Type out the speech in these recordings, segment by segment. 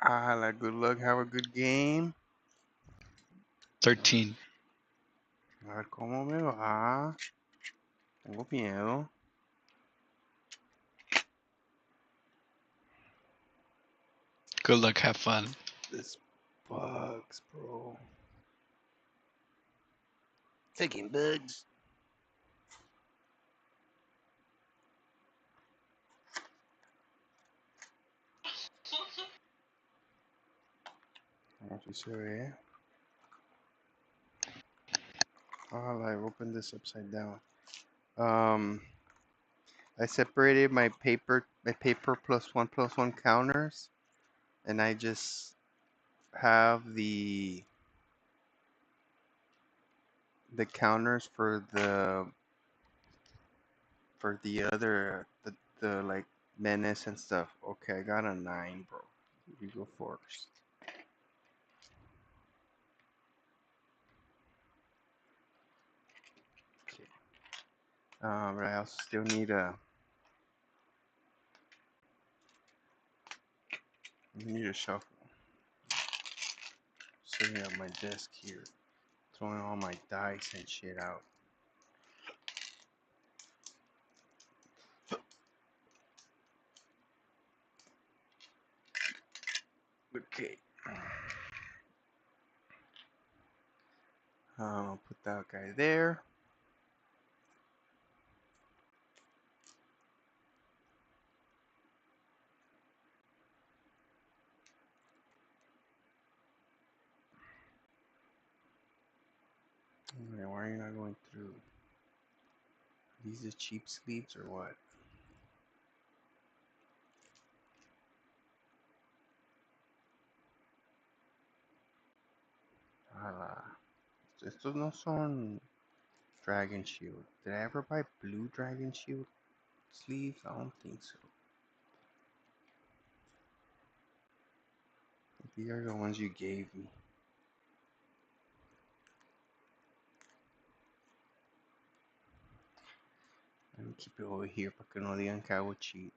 Ala, good luck. Have a good game. 13. A ver cómo me va. Tengo miedo. Good luck, have fun. This bugs, bro. Taking bugs. Vamos si se ve. I opened this upside down. I separated my paper plus one counters, and I just have the counters for the other the like menace and stuff. Okay, I got a 9, bro. You go first. Okay. But I also still need a shuffle. Sitting at my desk here, throwing all my dice and shit out. Okay. I'll put that guy there. Okay, why are you not going through? Are these the cheap sleeves or what? Ala. Estos no son Dragon Shield. Did I ever buy blue Dragon Shield sleeves? I don't think so. These are the ones you gave me. Let me keep it over here para que no digan que hago cheat.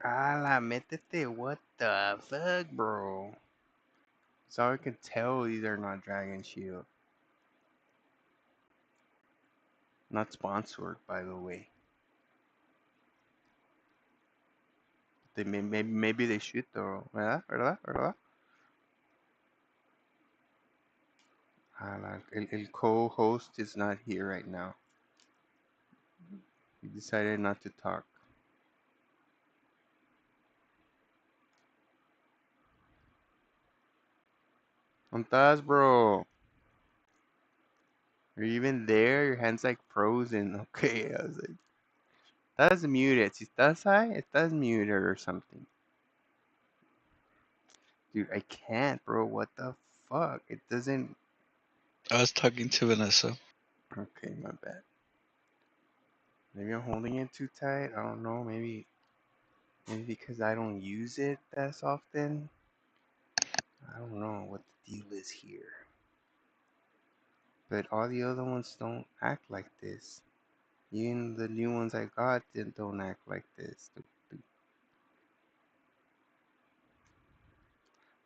Ala, métete. What the fuck, bro? So I can tell these are not Dragon Shield. Not sponsored, by the way. They maybe they should though. ¿Verdad? ¿Verdad? ¿Verdad? El co-host is not here right now. He decided not to talk. ¿Dónde estás, bro? Are you even there? Your hand's like frozen. Okay, I was like, estás muted. Si estás ahí, estás muted or something. Dude, I can't, bro. What the fuck? It doesn't. I was talking to Vanessa. Okay, my bad. Maybe I'm holding it too tight. I don't know. Maybe because I don't use it as often. I don't know what the deal is here. But all the other ones don't act like this. Even the new ones I got don't act like this.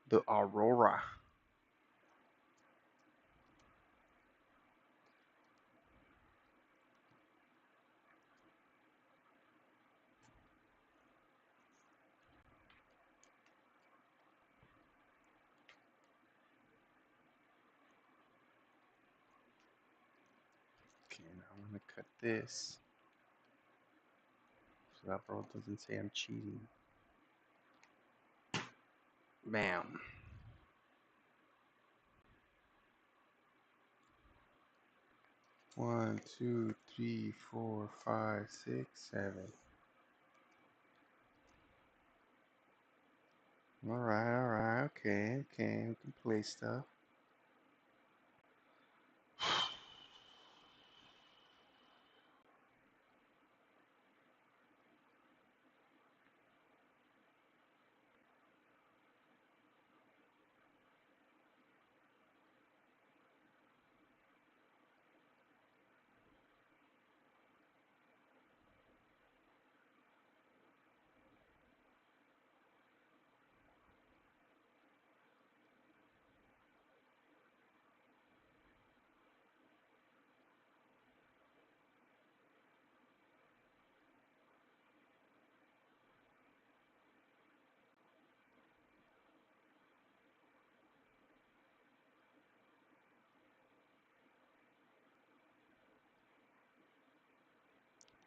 The Aurora. Okay, now I'm gonna cut this so that bro doesn't say I'm cheating. Bam. One, two, three, four, five, six, seven. Alright, okay, we can play stuff.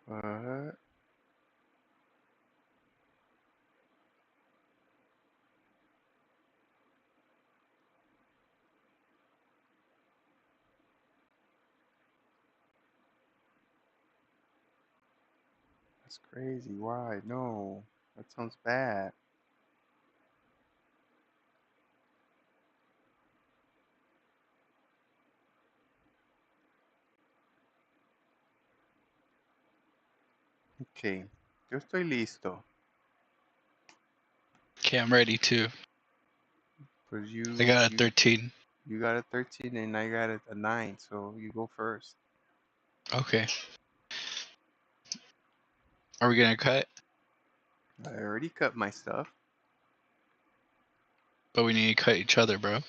What? That's crazy. Why? No. That sounds bad. Okay. Yo estoy listo. Okay, I'm ready too. Cause I got a 13. you got a 13 and I got a 9, so you go first. Okay. Are we gonna cut? I already cut my stuff. But we need to cut each other, bro.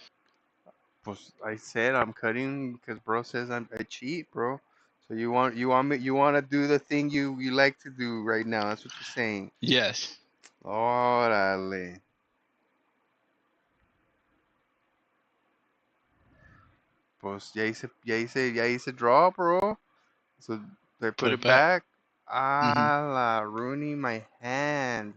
Pues I said I'm cutting because bro says I cheat, bro. So you want to do the thing you like to do right now. That's what you're saying. Yes. Órale. Pues ya hice draw, bro. So they Put put it it back. back. Mm-hmm. Ah, ruining my hand.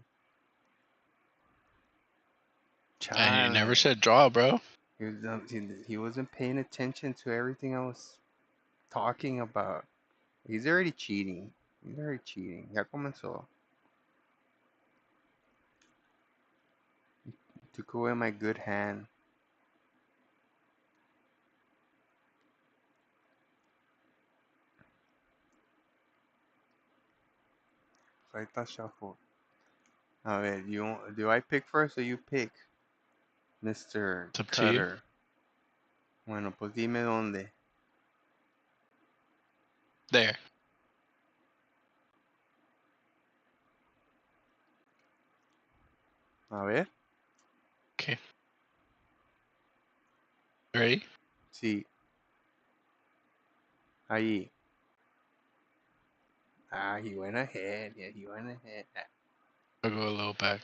And you never Chale. said draw, bro. He wasn't paying attention to everything I was talking about. He's already cheating. He's already cheating. Ya comenzó. Took away my good hand. Ahí está shuffle. A ver, do I pick first or you pick, Mr. It's up to you. Cutter? Bueno, pues dime dónde. There. A ver. Okay. Ready? Sí. Ahí. Ah, he went ahead. Yeah, he went ahead. I'll go a little back.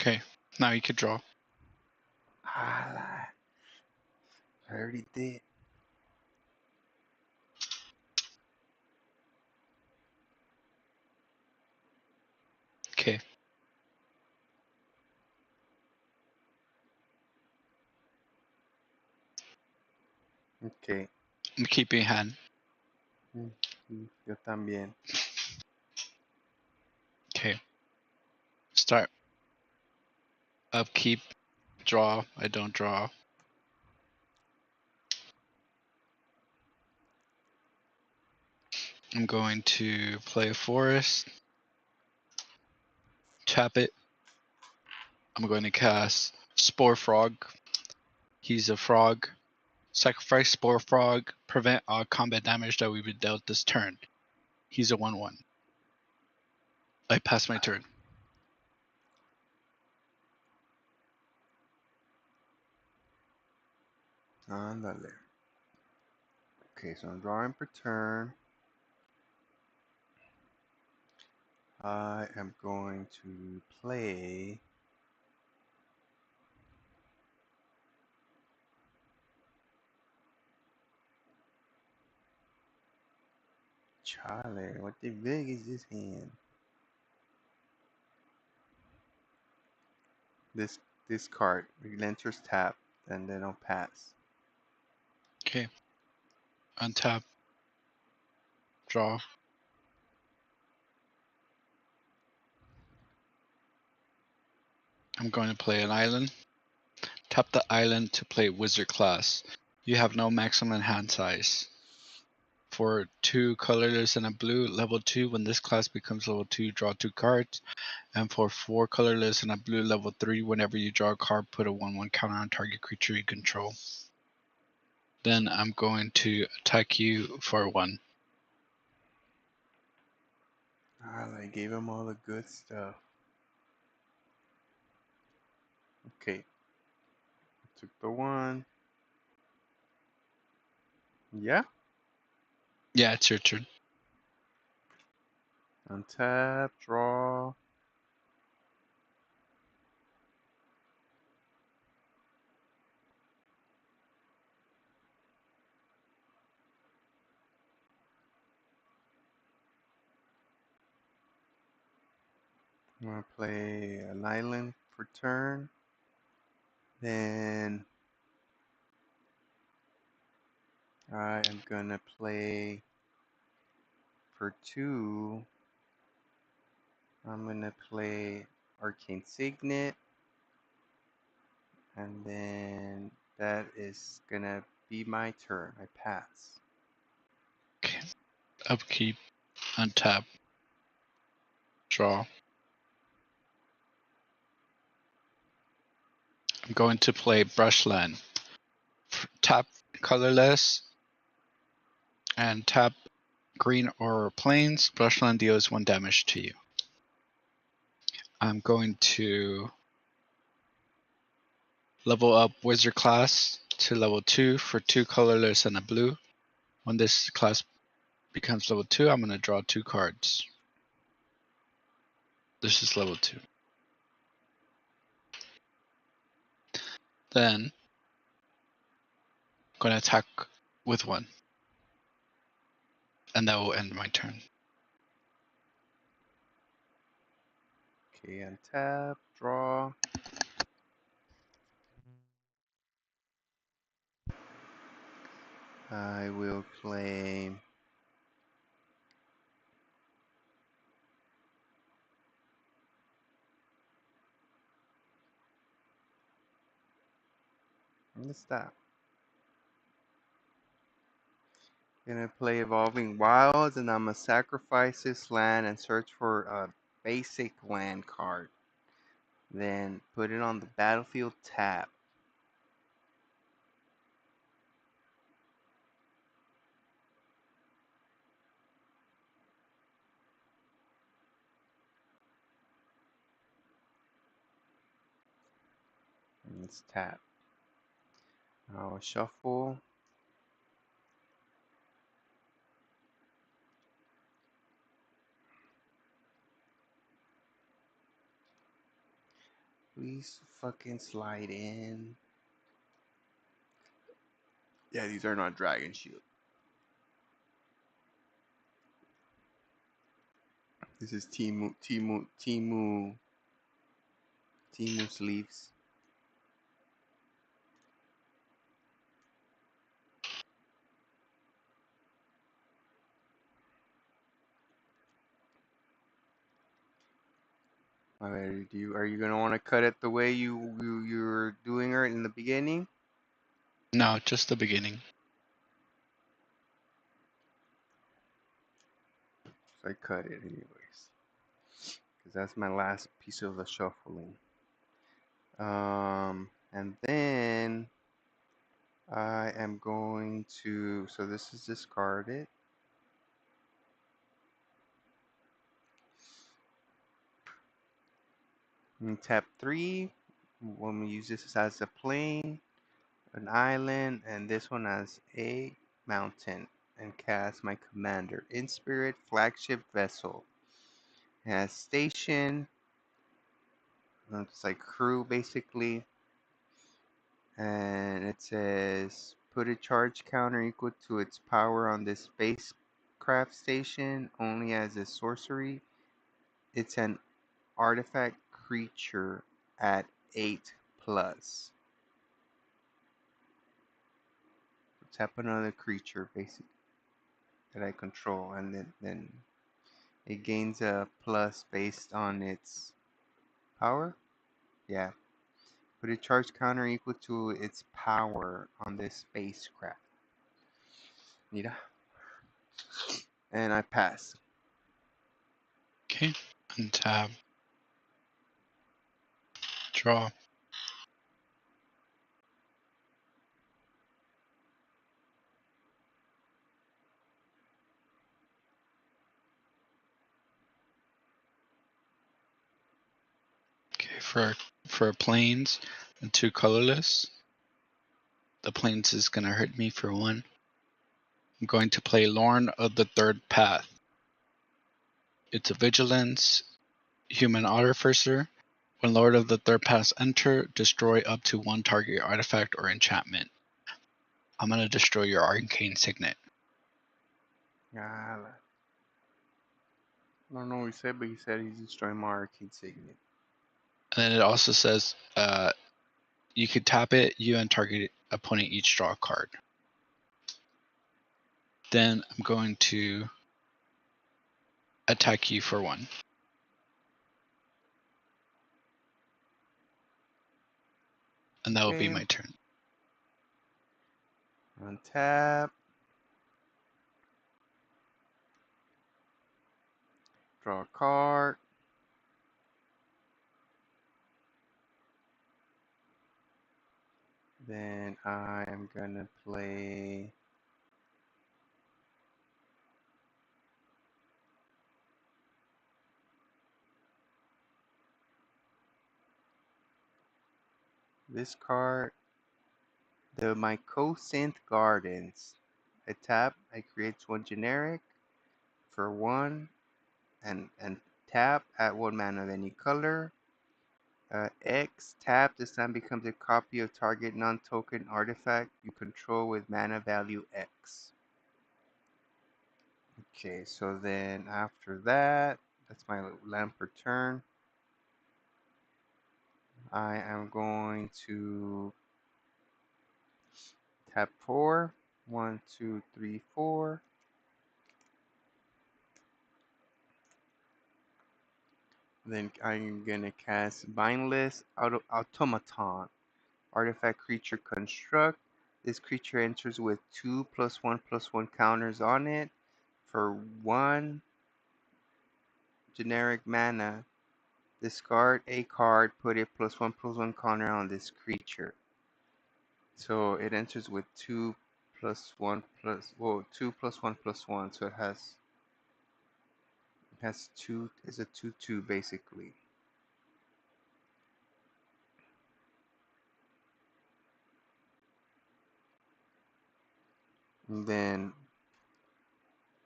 Okay. Now you could draw. Ah, I already did. Okay. Okay. I'm keeping hand. Yo también. Okay. Start. Upkeep. Draw. I don't draw. I'm going to play a forest. Tap it. I'm going to cast Spore Frog. He's a frog. Sacrifice Spore Frog. Prevent all combat damage that we've been dealt this turn. He's a 1/1. I pass my turn. Ándale. Okay, so I'm drawing per turn. I am going to play Charlie. What the big is this hand? This card. Relenter's tap, and then I'll pass. Okay. Untap. Draw. I'm going to play an island. Tap the island to play Wizard class. You have no maximum hand size. For 2 colorless and a blue, level 2, when this class becomes level 2, draw 2 cards. And for 4 colorless and a blue, level 3, whenever you draw a card, put a 1/1 counter on target creature you control. Then I'm going to attack you for 1. I gave him all the good stuff. Okay. Took the 1. Yeah. Yeah, it's your turn. Untap, draw. I'm gonna play an island for turn. Then I am gonna play for 2. I'm gonna play Arcane Signet, and then that is gonna be my turn. I pass. Okay. Upkeep, untap, draw. I'm going to play Brushland. Tap colorless and tap green or plains. Brushland deals 1 damage to you. I'm going to level up Wizard class to level 2 for 2 colorless and a blue. When this class becomes level 2, I'm going to draw 2 cards. This is level 2. Then I'm going to attack with 1. And that will end my turn. Okay, untap, draw. I will play What's that? Gonna play Evolving Wilds, and I'm gonna sacrifice this land and search for a basic land card. Then put it on the battlefield tab. And it's tap. I'll shuffle. Please fucking slide in. Yeah, these are not Dragon Shield. This is Timu sleeves. Alright, are you gonna want to cut it the way you're doing it in the beginning? No, just the beginning. So I cut it anyways, because that's my last piece of the shuffling. And then I am going to. So this is discarded. And tap 3. When we use this as a plane, an island, and this one as a mountain, and cast my commander in spirit flagship vessel. It has station. It's like crew basically, and it says put a charge counter equal to its power on this spacecraft station only as a sorcery. It's an artifact creature at 8+. Tap another creature basically that I control, and then it gains a plus based on its power. Yeah. Put a charge counter equal to its power on this spacecraft. Mira. And I pass. Okay, untap, draw. Okay, for plains and 2 colorless, the plains is gonna hurt me for 1. I'm going to play Lorn of the Third Path. It's a vigilance human artificer. When Lord of the Third Path enter, destroy up to 1 target artifact or enchantment. I'm gonna destroy your Arcane Signet. No don't know what he said, but he said he's destroying my arcade signet. And then it also says you could tap it, you and target opponent each draw a card. Then I'm going to attack you for 1. And that will be Okay. my turn. Untap. Draw a card. Then I am gonna play this card. The Mycosynth Gardens. I tap, I create 1 generic for 1 and tap at 1 mana of any color. X, tap, this time becomes a copy of target non-token artifact you control with mana value X. Okay, so then after that, that's my land per turn. I am going to tap 4. 1, 2, 3, 4. Then I'm gonna cast Mindless Automaton. Artifact creature construct. This creature enters with 2+1/+1 counters on it. For 1 generic mana, discard a card, put a +1/+1 counter on this creature. So it enters with 2+1/+1, so it has 2, is a 2/2 basically. And then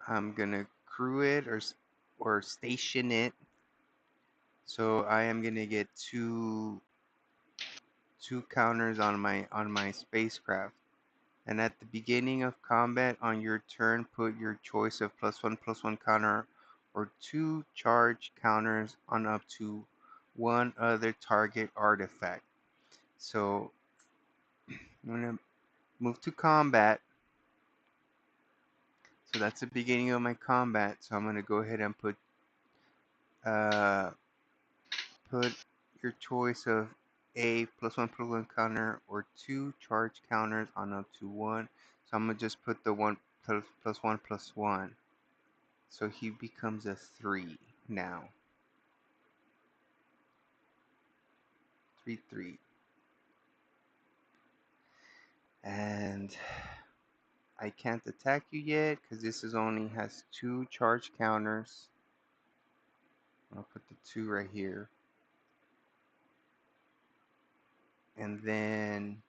I'm gonna crew it or station it. So I am gonna get two counters on my spacecraft. And at the beginning of combat on your turn, put your choice of +1/+1 counter or 2 charge counters on up to 1 other target artifact. So I'm gonna move to combat. So that's the beginning of my combat. So I'm gonna go ahead and put your choice of a +1/+1 counter or 2 charge counters on up to 1. So I'm gonna just put the 1+1/+1. So he becomes a 3 now. 3/3. And I can't attack you yet because this is only has 2 charge counters. I'll put the 2 right here. And then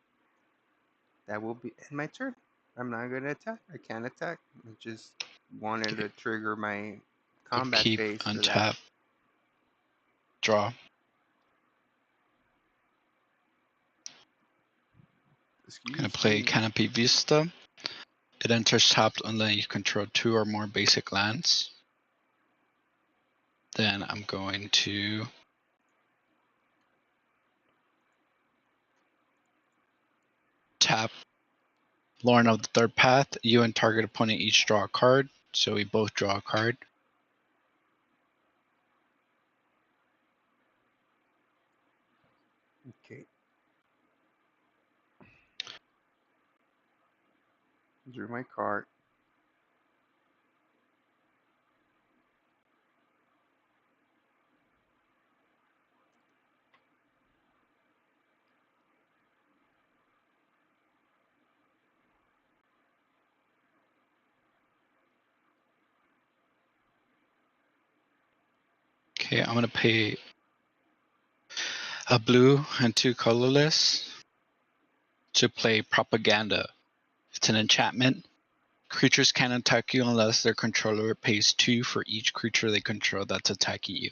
that will be in my turn. I'm not gonna attack. I can't attack. I just wanted to trigger my combat Upkeep, phase for that. untap, draw. I'm gonna play Canopy Vista. It enters tapped unless you control 2 or more basic lands. Then I'm going to tap Lorn of the Third Path. You and target opponent each draw a card. So we both draw a card. Okay. Drew my card. Okay, I'm gonna pay a blue and 2 colorless to play Propaganda. It's an enchantment. Creatures can't attack you unless their controller pays 2 for each creature they control that's attacking you.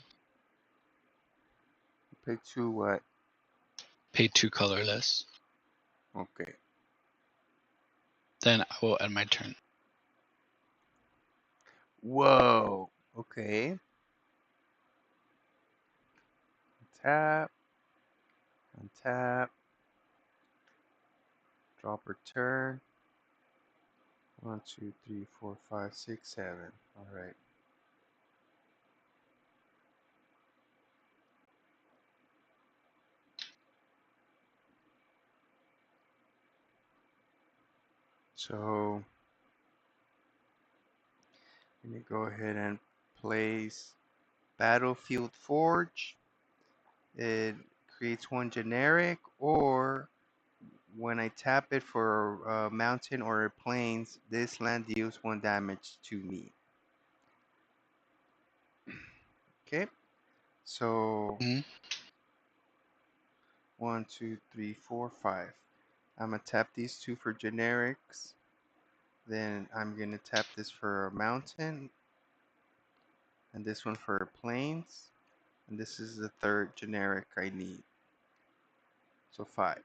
Pay 2 what? Pay 2 colorless. Okay. Then I will end my turn. Whoa. Okay. Untap. Untap. Drop return. 1, 2, 3, 4, 5, 6, 7. All right. So let me go ahead and place Battlefield Forge. It creates one generic, or when I tap it for a mountain or a plains, this land deals 1 damage to me. Okay, so Mhm. 1, 2, 3, 4, 5. I'm gonna tap these 2 for generics. Then I'm gonna tap this for a mountain, and this one for plains. And this is the 3rd generic I need. So 5.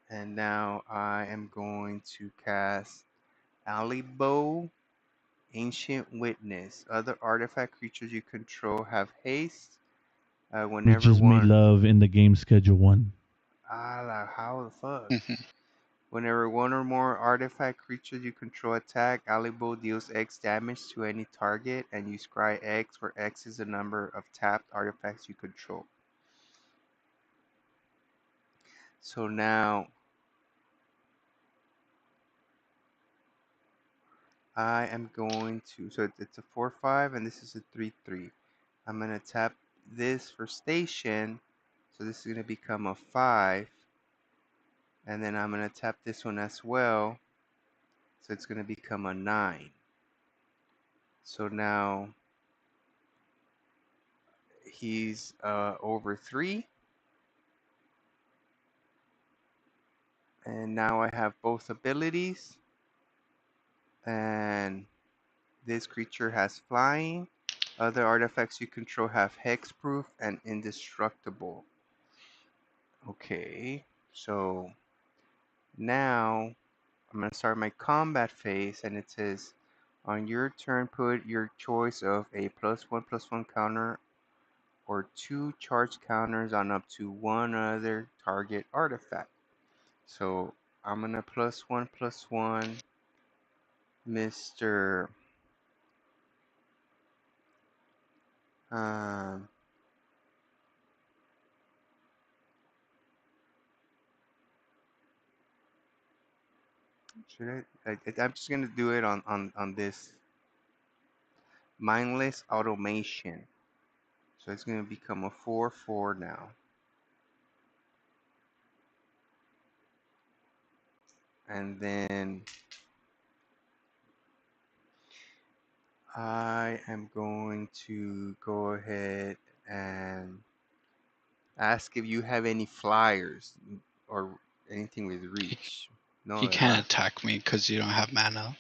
And now I am going to cast Alibo, Ancient Witness. Other artifact creatures you control have haste. Which Whenever is made one. love in the game schedule 1. How the fuck? Mhm. Whenever one or more artifact creatures you control attack, Alibo deals X damage to any target, and you scry X, where X is the number of tapped artifacts you control. So now I am going to, so it's a 4/5 and this is a 3/3. I'm going to tap this for station, so this is going to become a 5, and then I'm going to tap this one as well, so it's going to become a 9. So now he's over 3, and now I have both abilities, and this creature has flying. Other artifacts you control have hexproof and indestructible. Okay, so now I'm going to start my combat phase, and it says, on your turn, put your choice of a +1/+1 counter or 2 charge counters on up to 1 other target artifact. So I'm going to +1/+1 Mr. Should I'm just going to do it on this mindless automation. So it's going to become a 4/4 now. And then I am going to go ahead and ask if you have any flyers or anything with reach. No, You can't ¿verdad? attack me because you don't have mana.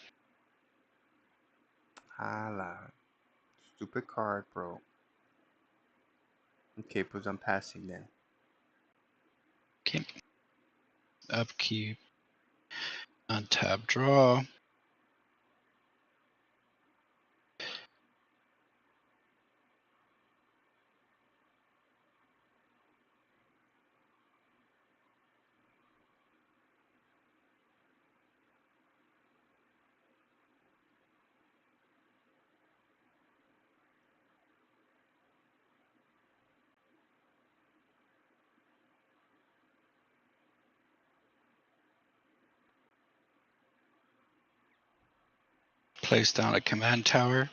Ala. Stupid card, bro. Okay, pues I'm passing then. Okay. Upkeep. Untap, draw. Place down a command tower.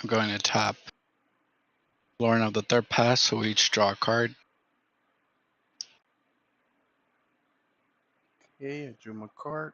I'm going to tap Lorn of the Third Pass, so we each draw a card. Okay, I drew my card.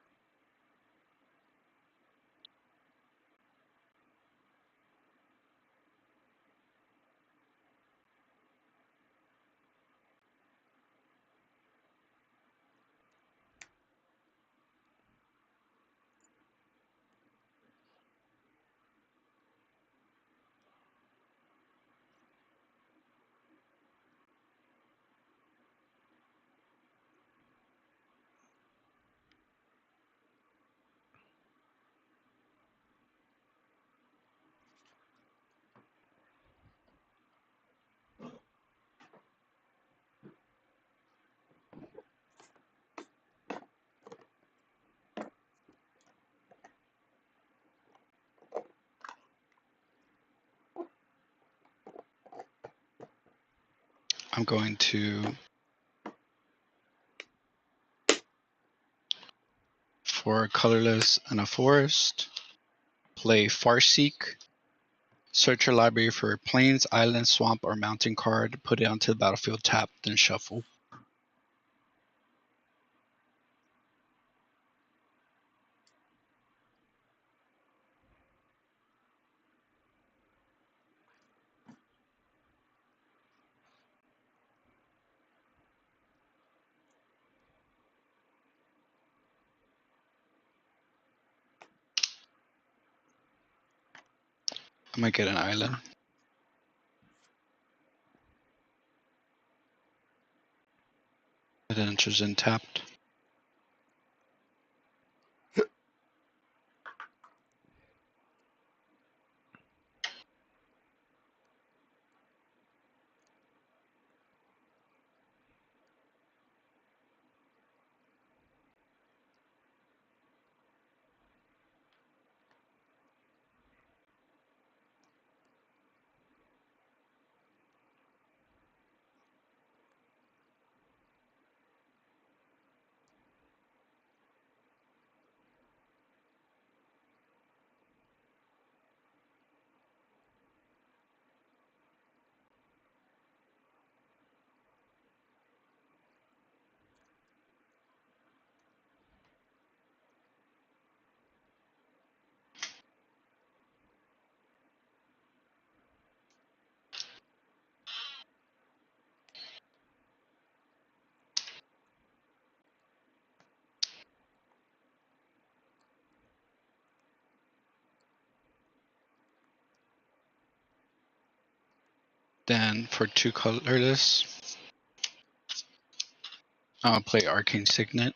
I'm going to, for colorless and a forest, play Farseek. Search your library for plains, island, swamp, or mountain card. Put it onto the battlefield, tap, then shuffle. I'm gonna get an island. It enters in tapped. Then for 2 colorless, I'll play Arcane Signet.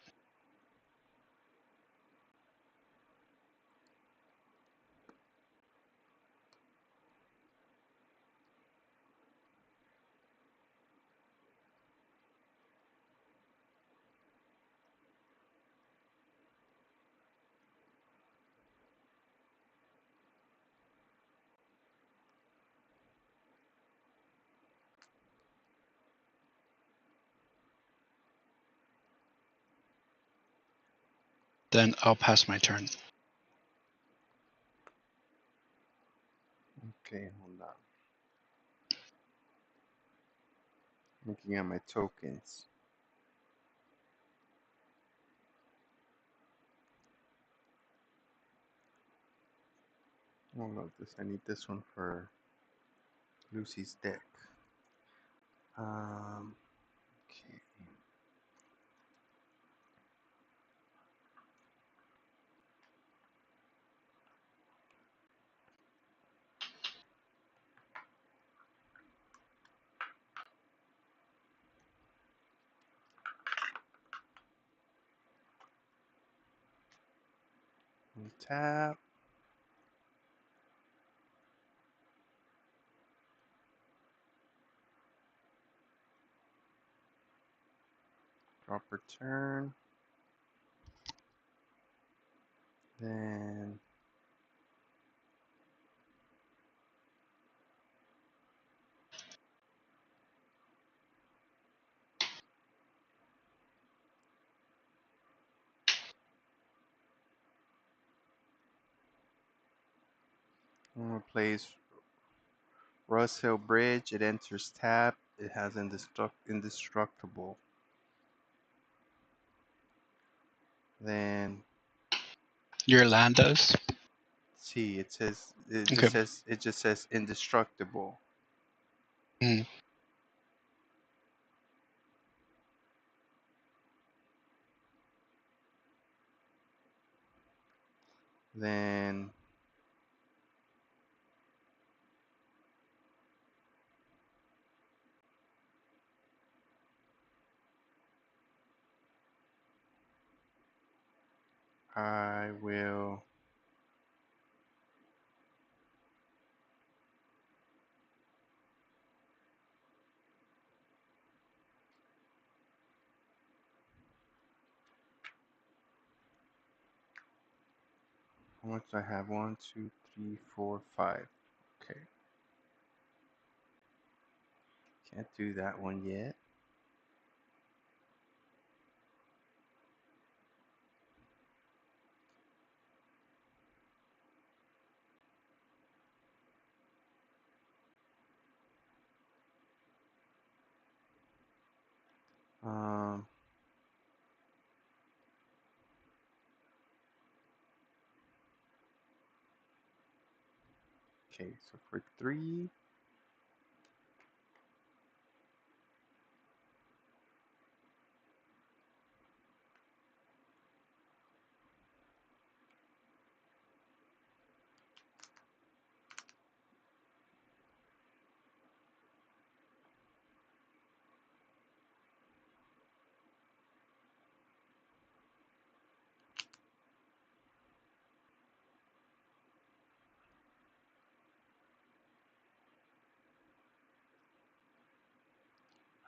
Then I'll pass my turn. Okay, hold on. Looking at my tokens. Oh no, I need this one for Lucy's deck. Okay. Tap. Drop return. Then I'm gonna place Rust Hill Bridge. It enters tap. It has indestructible. Then Your land does? see, it says Okay. it just says indestructible. Mm. Then I will how much do I have? 1, 2, 3, 4, 5. Okay. Can't do that one yet. Um, okay, so for 3,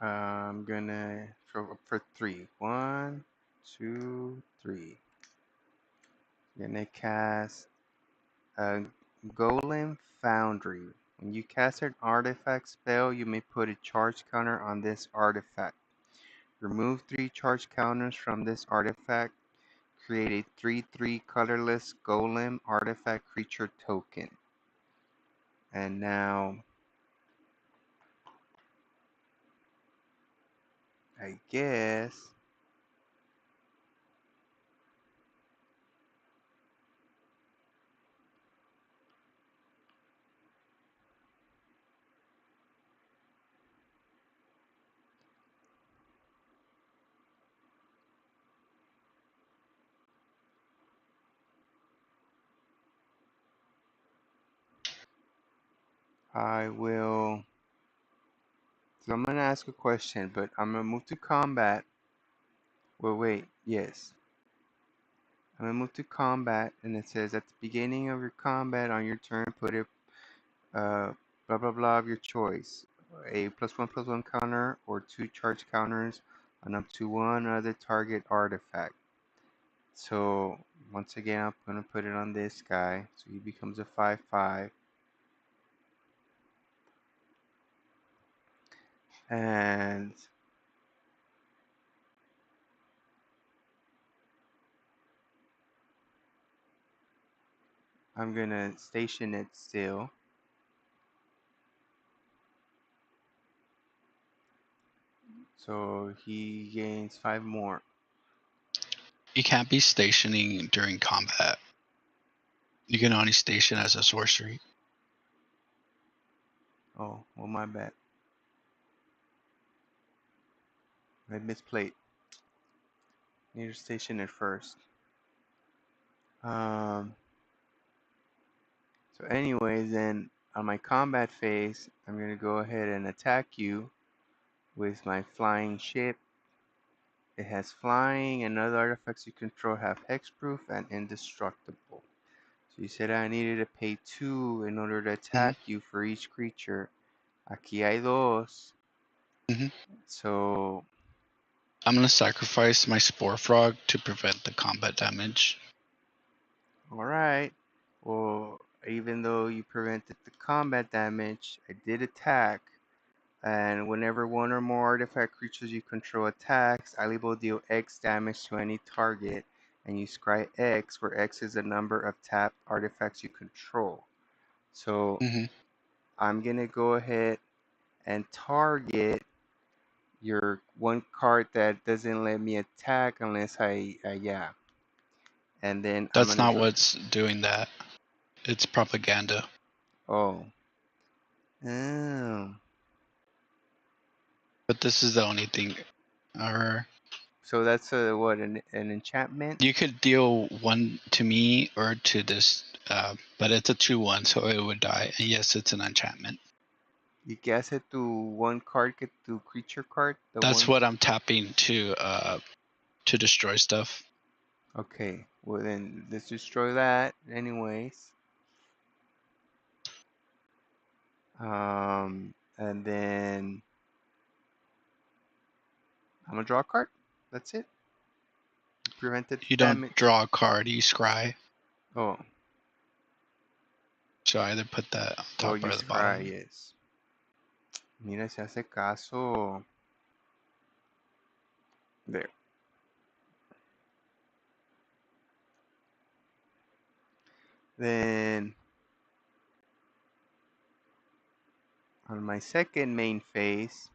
I'm gonna for 3. 1, 2, 3. Gonna cast a Golem Foundry. When you cast an artifact spell, you may put a charge counter on this artifact. Remove 3 charge counters from this artifact. Create a 3/3 colorless Golem artifact creature token. And now, I guess I will. So I'm gonna ask a question, but I'm gonna move to combat. Well, wait, yes. I'm gonna move to combat, and it says at the beginning of your combat on your turn, put a blah blah blah of your choice. A +1/+1 counter or 2 charge counters on up to 1 other target artifact. So once again, I'm gonna put it on this guy, so he becomes a 5/5. And I'm gonna station it still. So he gains 5 more. You can't be stationing during combat. You can only station as a sorcery. Oh, well, my bad. I misplayed. Need to station it first. So anyways, then on my combat phase, I'm gonna go ahead and attack you with my flying ship. It has flying, and other artifacts you control have hexproof and indestructible. So you said I needed to pay 2 in order to attack you for each creature. Aquí hay 2. Mm-hmm. So I'm gonna sacrifice my Spore Frog to prevent the combat damage. alright. Well, even though you prevented the combat damage, I did attack. And whenever 1 or more artifact creatures you control attacks, Ali will deal X damage to any target, and you scry X, where X is the number of tapped artifacts you control. So Mm-hmm. I'm gonna go ahead and target your 1 card that doesn't let me attack unless yeah. And then That's I'm gonna not what's doing that. It's propaganda. Oh. Oh. But this is the only thing. Or So that's a what? An enchantment? you could deal one to me or to this, but it's a 2/1, so it would die. And yes, it's an enchantment. ¿Y qué hace tu one card que tu creature card? That's what I'm tapping to destroy stuff. Okay, well then let's destroy that anyways. And then I'm gonna draw a card. That's it. Prevented You damage. don't draw a card, you scry. Oh. So I either put that on top you or the bottom. scry, yes. Mira, se hace caso. There. Then on my second main phase,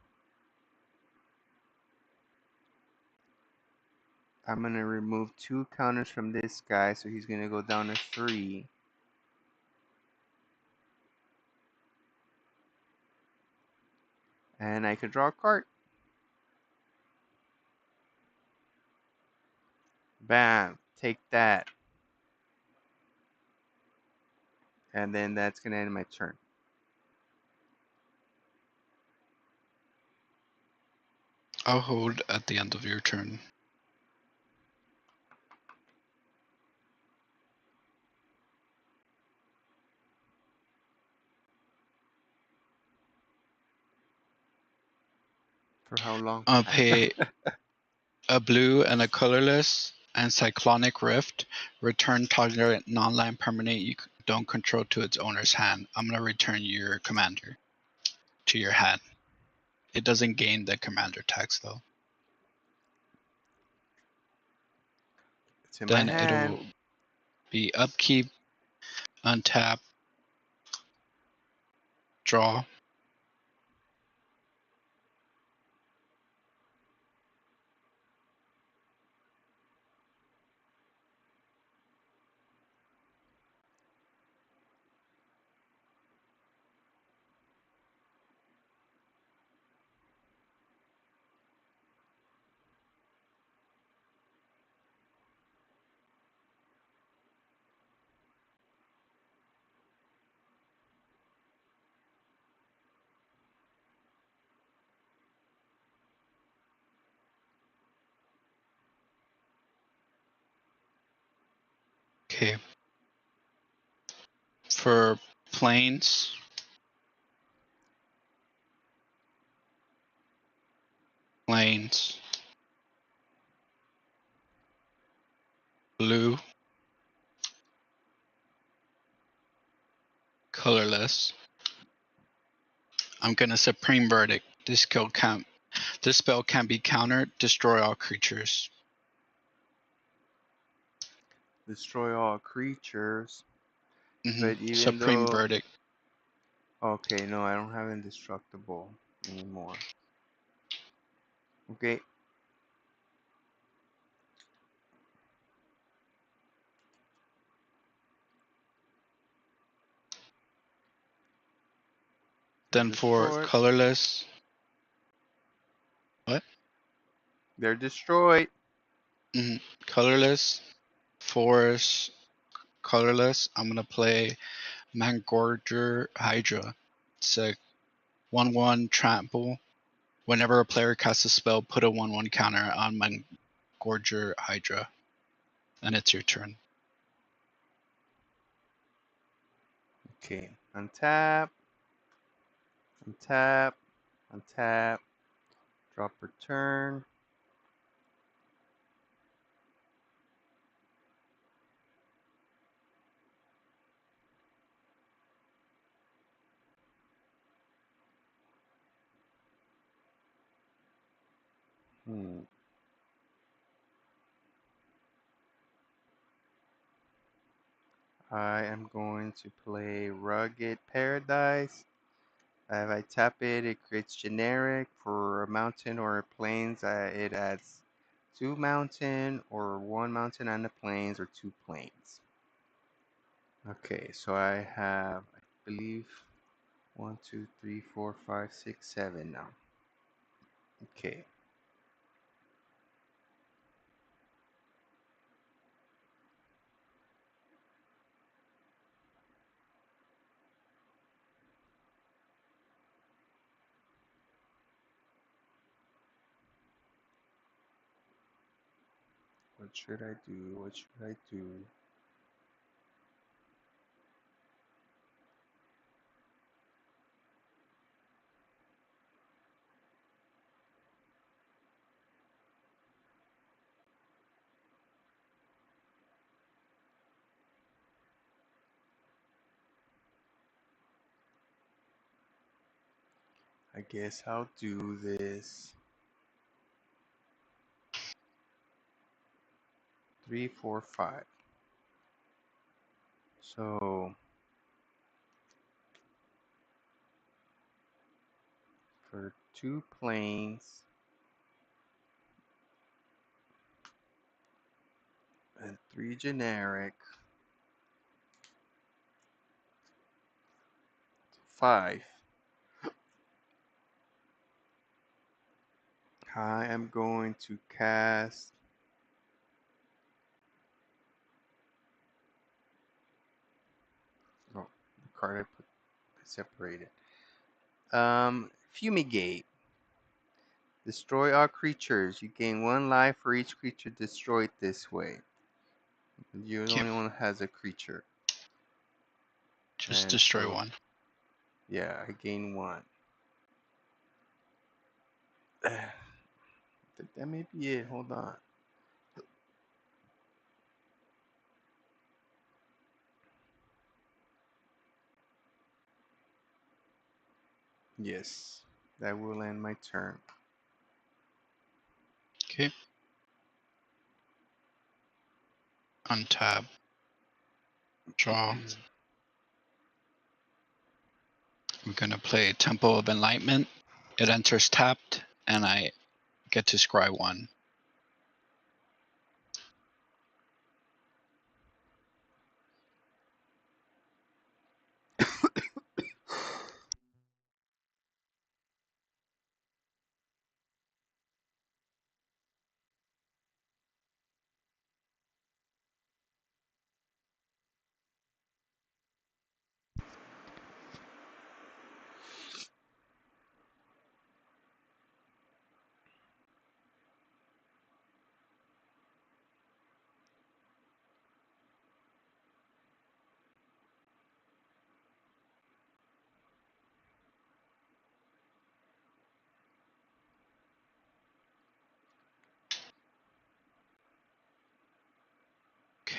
I'm gonna remove 2 counters from this guy, so he's gonna go down to 3. And I could draw a card. Bam, take that. And then that's gonna end my turn. I'll hold at the end of your turn. For how long? I'll pay a blue and a colorless and Cyclonic Rift. Return target non-land permanent you don't control to its owner's hand. I'm gonna return your commander to your hand. It doesn't gain the commander tax though. It's in Then my hand. it'll be upkeep, untap, draw. Okay. For planes, blue, colorless. I'm gonna Supreme Verdict. This spell can be countered. Destroy all creatures. Destroy all creatures. Mm-hmm. But even Supreme though... Verdict. Okay, no, I don't have indestructible anymore. Okay. Then for Destroyed. colorless. What? They're destroyed. Mm-hmm. Colorless. Forest. Colorless. I'm gonna play Mangorger Hydra. It's a 1/1 trample. Whenever a player casts a spell, put a 1/1 counter on Mangorger Hydra. And it's your turn. Okay. Untap. Untap. Untap. Drop return. I am going to play Rugged Paradise. If I tap it, it creates generic. For a mountain or a plains, it adds 2 mountain or 1 mountain and the plains or 2 plains. Okay, so I have, I believe, 1, 2, 3, 4, 5, 6, 7 now. Okay. What should I do? What should I do? I guess I'll do this 3, 4, 5. So for 2 plains and 3 generic, 5, I am going to cast the card I separated. Fumigate. Destroy all creatures. You gain 1 life for each creature destroyed this way. You're the Okay. only one that has a creature. Just And destroy so, one. yeah, I gain 1. That may be it. Hold on. Yes, that will end my turn. Okay. Untap. Draw. I'm gonna play Temple of Enlightenment. It enters tapped, and I get to scry 1.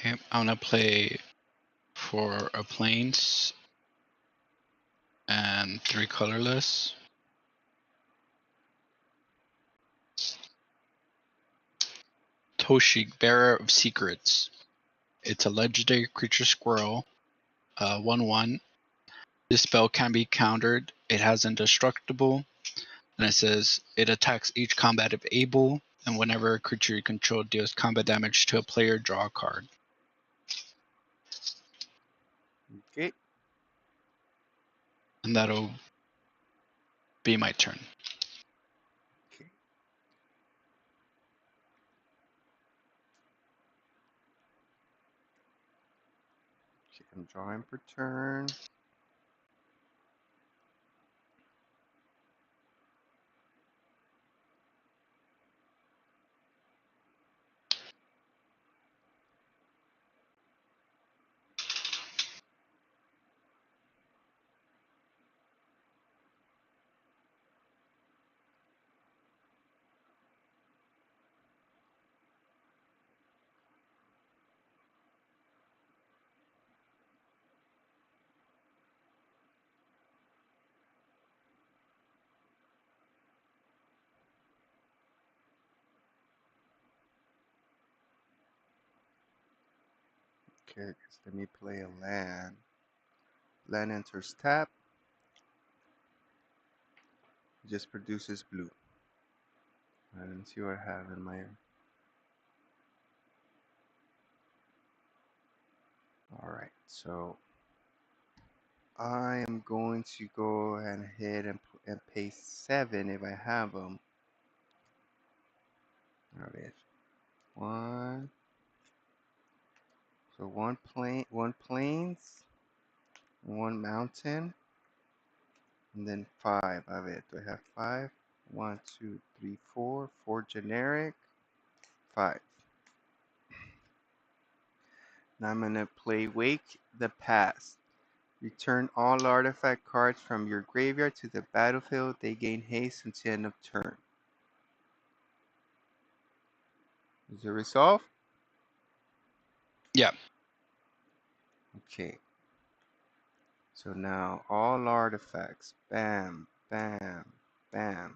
Okay, I'm gonna play for a plains and 3 colorless. Toshi, Bearer of Secrets. It's a legendary creature squirrel. 1/1. This spell can be countered. It has indestructible. And it says it attacks each combat if able, and whenever a creature you control deals combat damage to a player, draw a card. Okay. And that'll be my turn. Okay. Okay, I'm drawing per turn. Okay, let me play a land. Land enters tap. It just produces blue. I didn't see what I have in my Alright, so I am going to go ahead and paste 7 if I have them. Alright, one. So one plains, one mountain, and then 5 of it. Do I have 5? 1, 2, 3, 4. 4 generic, 5. Now I'm gonna play Wake the Past. Return all artifact cards from your graveyard to the battlefield. They gain haste until end of turn. Is it resolved? Yeah. Okay. So now all artifacts. Bam, bam, bam.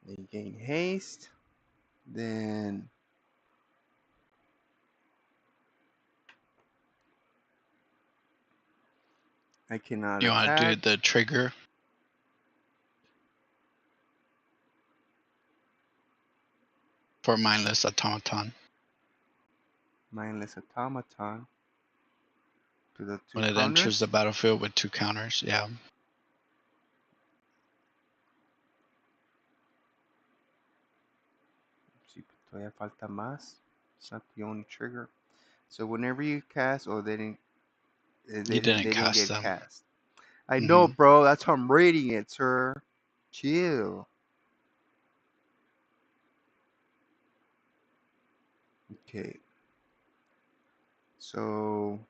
They gain haste. Then I cannot You want to attack. do the trigger? For Mindless Automaton. Mindless Automaton. To the 2 When it counters. enters the battlefield with 2 counters, yeah. Sí, todavía falta más. It's not the only trigger. So whenever you cast, or they didn't, You didn't cast get them. cast. I know, Mhm. bro. That's how I'm rating it, sir. Chill. Okay. So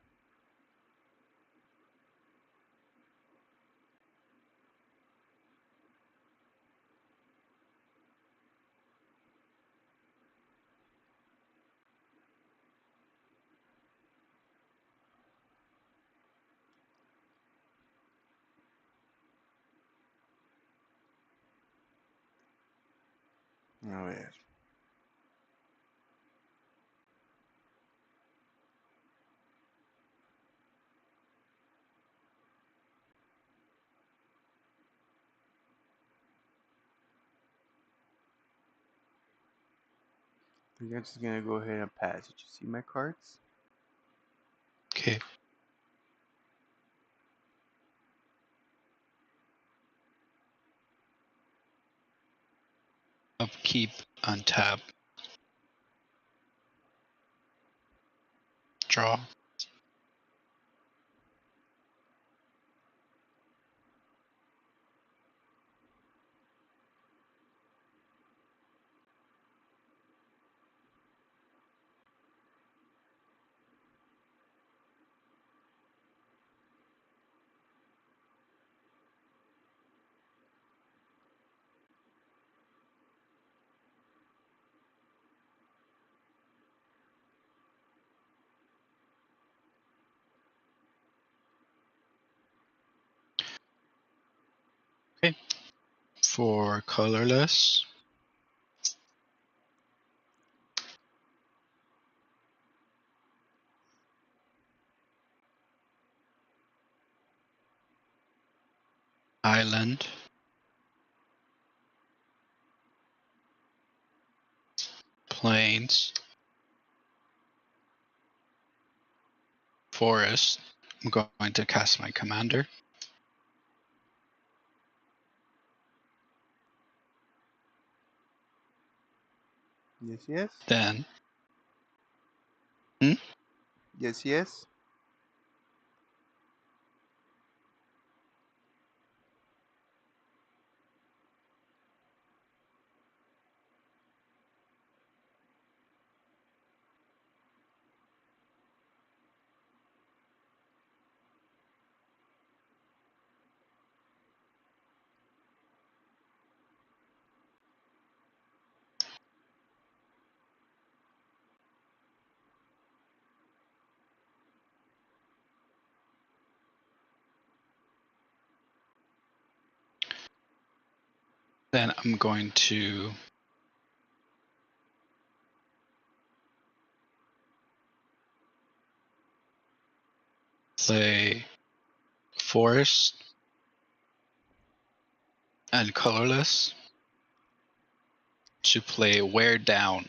a ver. I'm just gonna go ahead and pass. Did you see my cards? Okay. Upkeep, untap. Draw. Okay. For colorless. Island. Plains. Forest. I'm going to cast my commander. Yes, yes. Then. Yes, yes. Then I'm going to play Forest and colorless. to play Wear Down.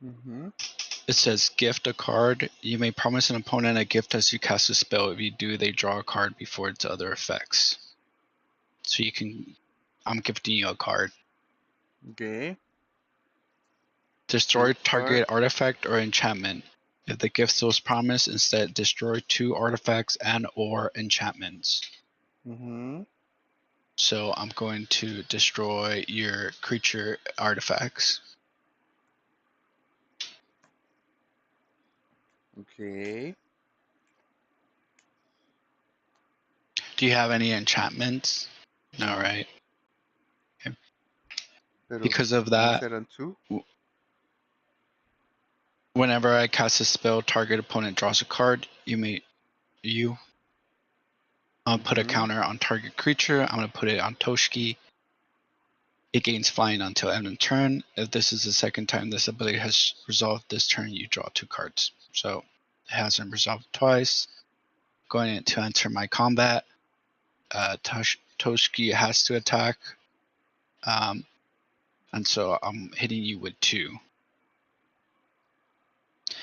Mm-hmm. It says gift a card. You may promise an opponent a gift as you cast a spell. If you do, they draw a card before its other effects. So you can, I'm gifting you a card. Okay. Destroy Gift target card. artifact or enchantment. If the gift was promised, instead destroy 2 artifacts and or enchantments. Mm-hmm. So I'm going to destroy your creature artifacts. Okay. Do you have any enchantments? No, No. right? Pero Because of you that, said on 2? whenever I cast a spell, target opponent draws a card. I'll put a counter on target creature. I'm going to put it on Toshki. It gains flying until end of turn. If this is the second time this ability has resolved this turn, you draw 2 cards. So it hasn't resolved twice. Going to enter my combat. Toshki has to attack. And so I'm hitting you with 2.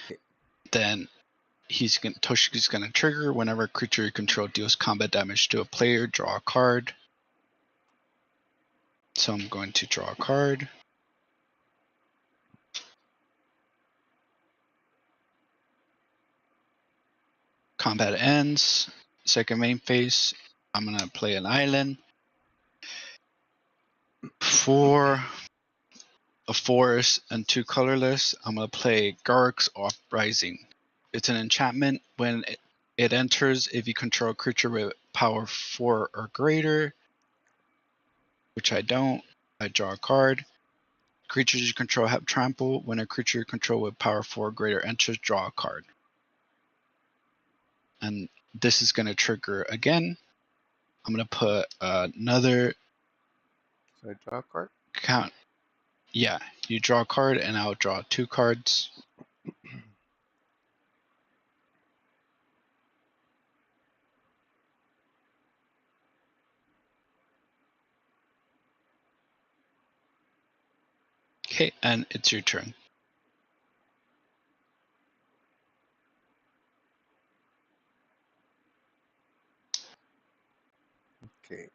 Okay. Then Toshki's gonna trigger whenever a creature you control deals combat damage to a player, draw a card. So I'm going to draw a card. Combat ends. Second main phase, I'm gonna play an island. For a forest and 2 colorless, I'm gonna play Garruk's Uprising. It's an enchantment. When it enters, if you control a creature with power 4 or greater, which I don't, I draw a card. Creatures you control have trample. When a creature you control with power 4 or greater enters, draw a card. And this is going to trigger again. I'm going to put another So I draw a card? count. Yeah, you draw a card and I'll draw 2 cards. Okay, and it's your turn. Okay.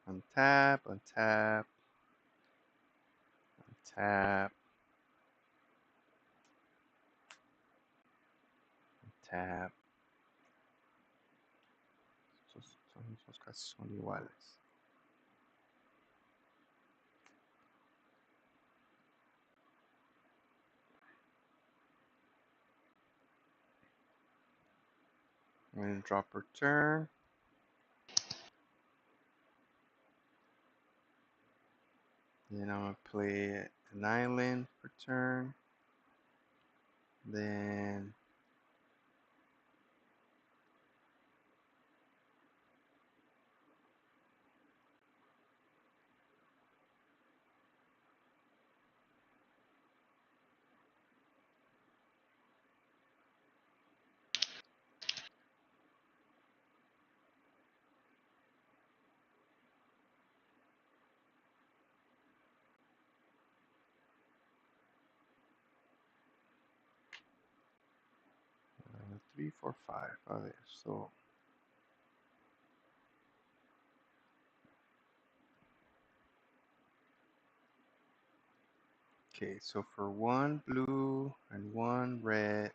Untap, untap, untap, untap. Esos casi son iguales. I'm going to drop her turn. Then I'm going to play an island per turn. Then uh, 3, 4, 5. A ver, so okay, so for 1 blue and 1 red,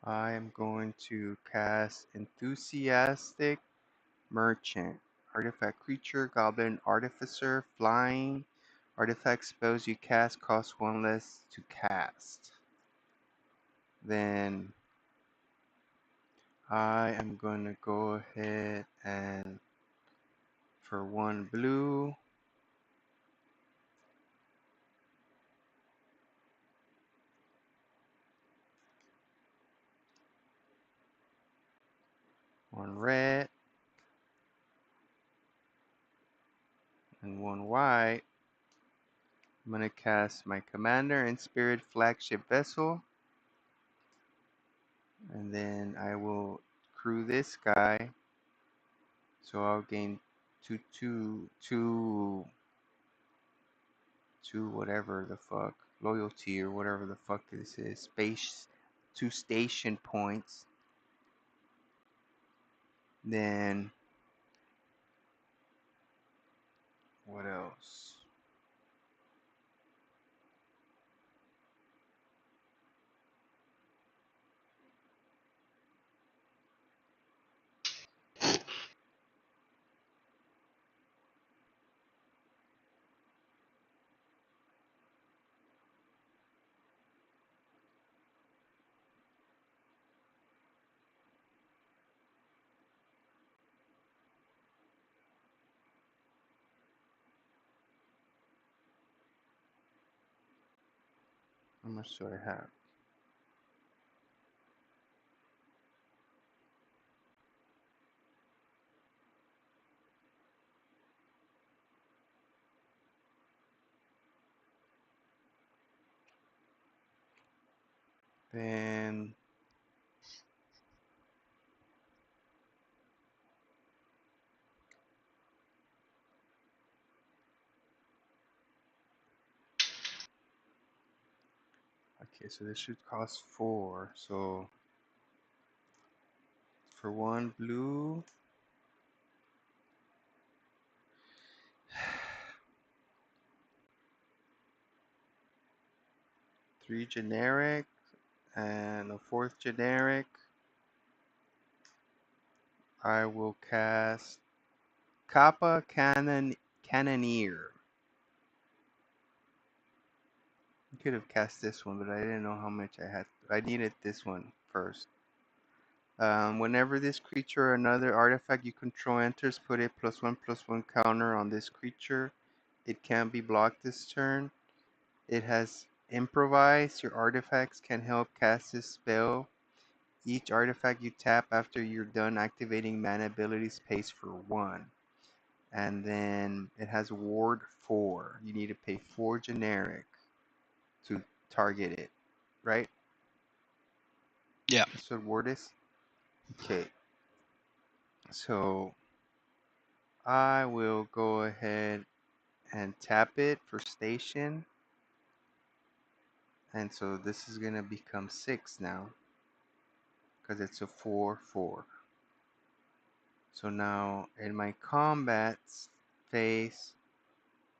I am going to cast Enthusiastic Merchant. Artifact creature, goblin, artificer, flying. Artifact spells you cast cost 1 less to cast. Then I am going to go ahead and for 1 blue, one red, and 1 white. I'm going to cast my commander and spirit flagship vessel. And then I will crew this guy. So I'll gain two whatever the fuck loyalty or whatever the fuck this is. Space 2 station points. Then what else? How much do I have? Then okay, so this should cost 4. So for 1 blue, 3 generic, and a 4th generic. I will cast Kappa Cannoneer. I could have cast this one, but I didn't know how much I had. I needed this one first. Whenever this creature or another artifact you control enters, put a +1/+1 counter on this creature. It can't be blocked this turn. It has improvise. Your artifacts can help cast this spell. Each artifact you tap after you're done activating mana abilities pays for 1. And then it has ward 4. You need to pay 4 generic to target it, right? Yeah. That's what ward is? Okay. So I will go ahead and tap it for station. And so this is going to become 6 now because it's a 4/4. So now in my combat phase,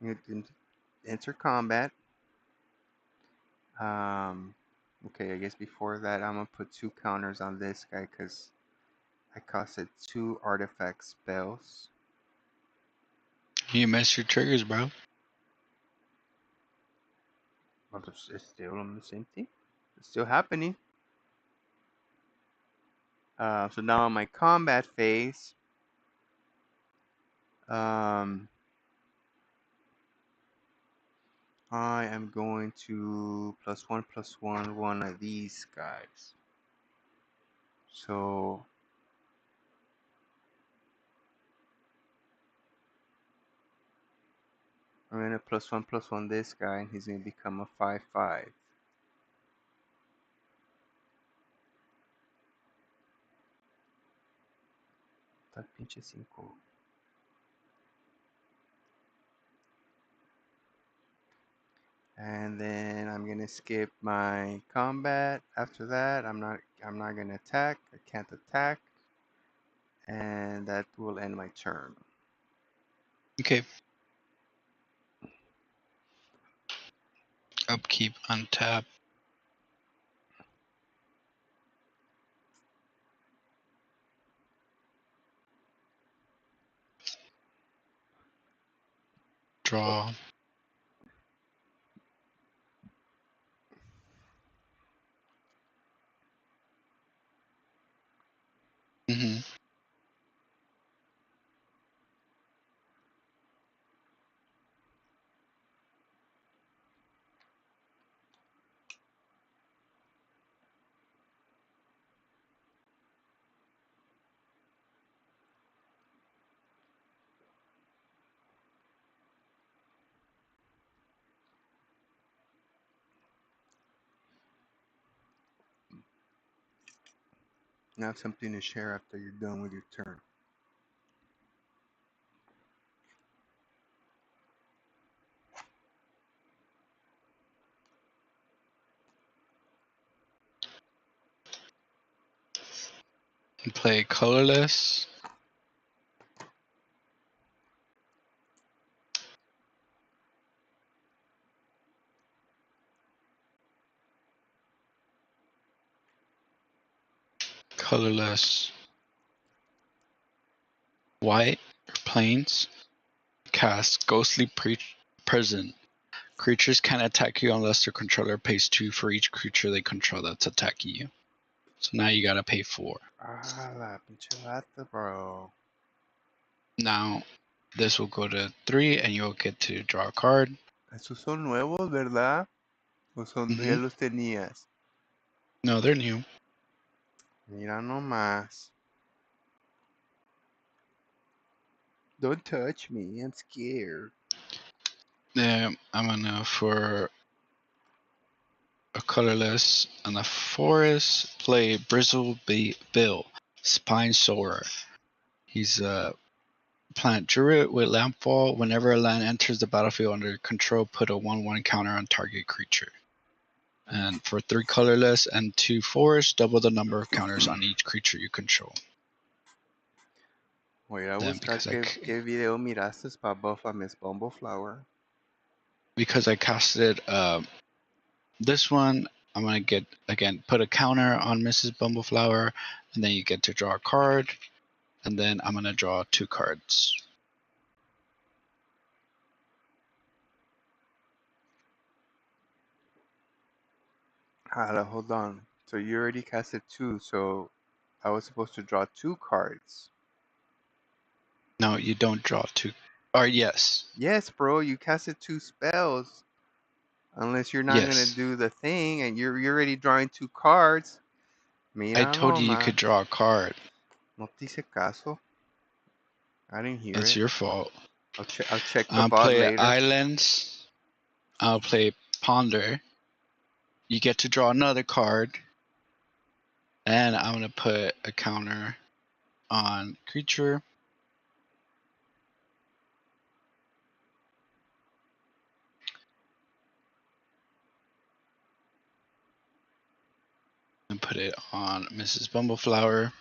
you can enter combat. Okay, I guess before that I'm going to put 2 counters on this guy because I costed 2 artifact spells. You missed your triggers, bro. But it's still on the same thing. It's still happening. So now in my combat phase, I am going to +1/+1 one of these guys. So I'm going to +1/+1 this guy, and he's going to become a 5/5. Tá pinche 5. And then I'm gonna skip my combat. After that, I'm not gonna attack. I can't attack, and that will end my turn. Okay. Upkeep, untap. Draw. Mm-hmm. You have something to share after you're done with your turn. And play colorless. Colorless. White or plains. Cast Ghostly Prison. Creatures can't attack you unless their controller pays 2 for each creature they control that's attacking you. So now you gotta pay 4. Ah, la pinche lata, bro. Now this will go to 3 and you'll get to draw a card. Esos son nuevos, ¿verdad? ¿O son ya los tenías? No, they're new. Mira nomás. Don't touch me, I'm scared. I'm gonna, for a colorless and a forest, play Bristle Bill, Spine Soarer. He's a plant druid with landfall. Whenever a land enters the battlefield under control, put a 1/1 counter on target creature. And for 3 colorless and 2 forest, double the number of counters on each creature you control. Voy a Then buscar because qué video miraste para buff a Miss Bumbleflower. I casted this one, I'm gonna get again put a counter on Mrs. Bumbleflower, and then you get to draw a card, and then I'm gonna draw 2 cards. Hold on. So you already casted 2, so I was supposed to draw 2 cards. No, you don't draw 2. Or yes. Yes, bro, you casted 2 spells. Unless you're not gonna Yes. do the thing and you're already drawing 2 cards. I Mira told you could nomás. draw a card. No te hice caso. I didn't hear It's it. your fault. I'll check the I'll bot play later. Islands. I'll play Ponder. You get to draw another card. And I'm gonna put a counter on creature. And put it on Mrs. Bumbleflower.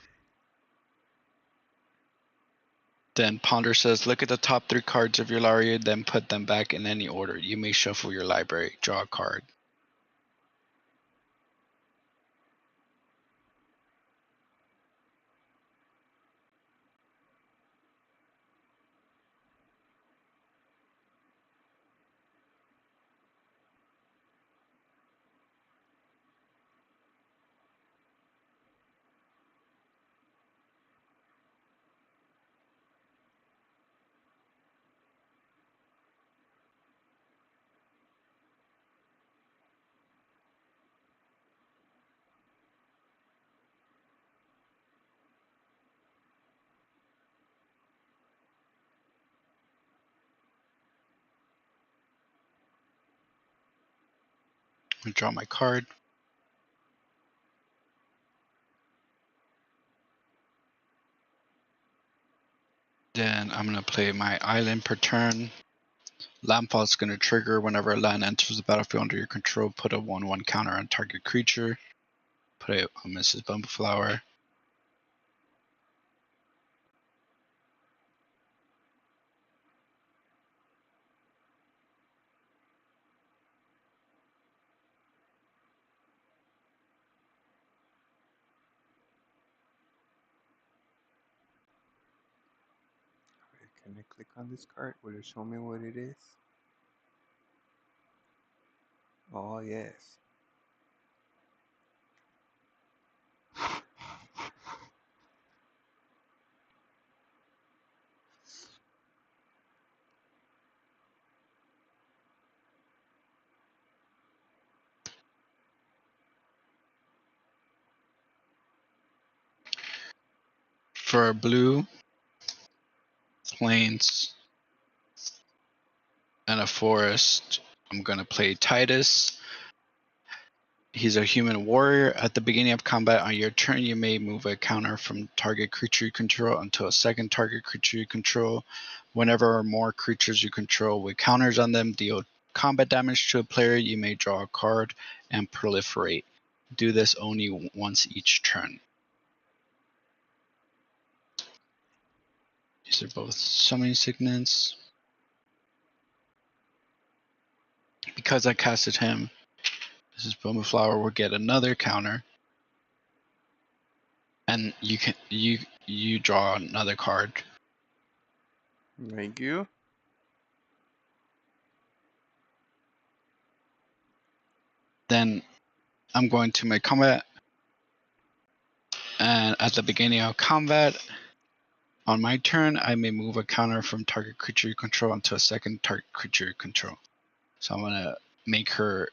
Then Ponder says, look at the top 3 cards of your library, then put them back in any order. You may shuffle your library, draw a card. I draw my card. Then I'm going to play my island per turn. Landfall is going to trigger whenever a land enters the battlefield under your control. Put a 1/1 counter on target creature. Put it on Mrs. Bumbleflower. Can I click on this card? Will it show me what it is? Oh, yes. For a blue, plains, and a forest, I'm going to play Titus. He's a human warrior. At the beginning of combat on your turn, you may move a counter from target creature you control until a second target creature you control. Whenever more creatures you control with counters on them deal combat damage to a player, you may draw a card and proliferate. Do this only once each turn. These are both summoning signets. Because I casted him, this is Boma Flower will get another counter. And you draw another card. Thank you. Then I'm going to my combat. And at the beginning of combat, on my turn, I may move a counter from target creature you control onto a second target creature you control. So I'm going to make her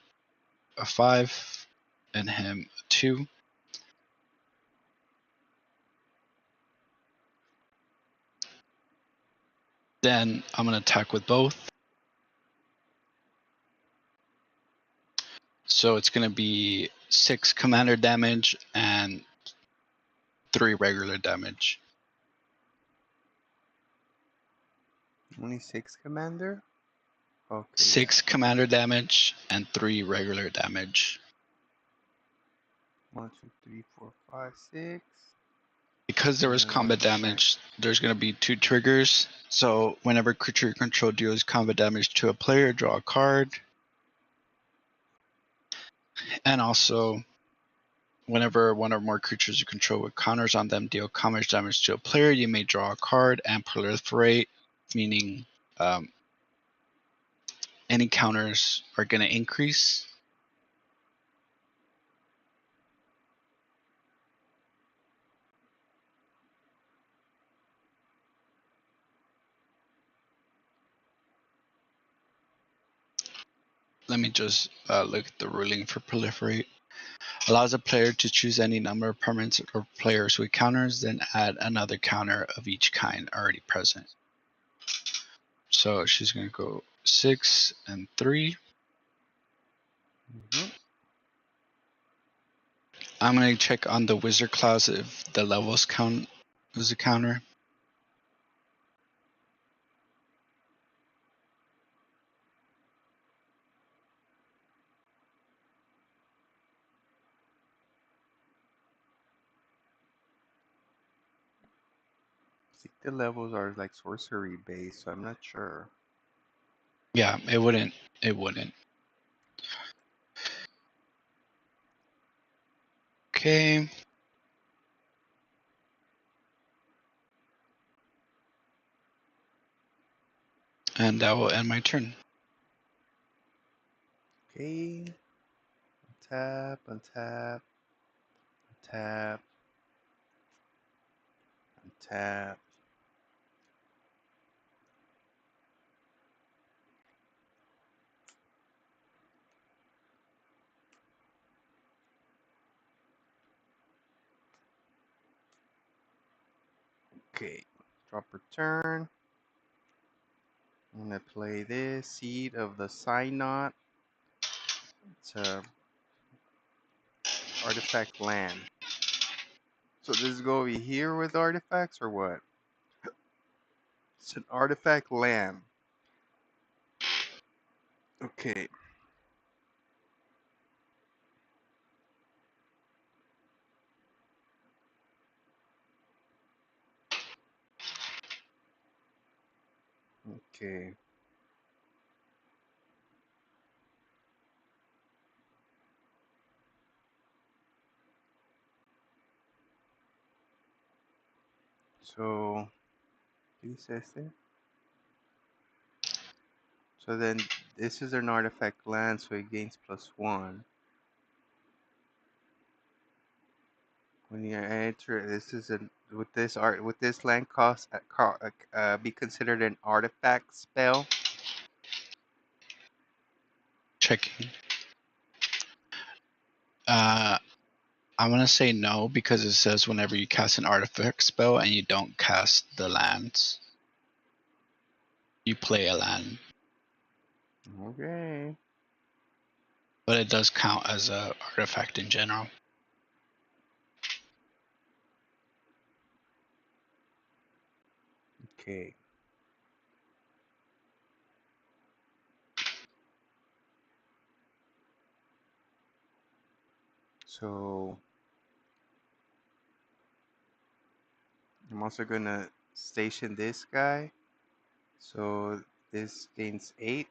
a 5 and him a 2. Then I'm going to attack with both. So it's going to be 6 commander damage and 3 regular damage. Only 6 commander? Okay. 6 commander damage and 3 regular damage. 1, 2, 3, 4, 5, 6. Because there was combat damage, there's going to be 2 triggers. So whenever creature you control deals combat damage to a player, draw a card. And also, whenever one or more creatures you control with counters on them deal combat damage to a player, you may draw a card and proliferate, meaning any counters are going to increase. Let me just look at the ruling for proliferate. Allows a player to choose any number of permanents or players with counters, then add another counter of each kind already present. So she's going to go 6 and 3. Mm-hmm. I'm going to check on the wizard class if the levels count as a counter. I think the levels are like sorcery based, so I'm not sure. Yeah, it wouldn't. It wouldn't. Okay. And that will end my turn. Okay. Untap, untap, untap, untap. Okay. Drop return. I'm gonna play this Seed of the Synod. It's a artifact land. So does this go over here with artifacts or what? It's an artifact land. Okay. Okay. So, ¿qué dice este? So then this is an artifact land, so it gains +1. When you enter, this is a with this land cost be considered an artifact spell. Checking. I'm going to say no because it says whenever you cast an artifact spell and you don't cast the lands, you play a land. Okay. but it does count as a artifact in general. Okay. So I'm also gonna station this guy. So this gains 8.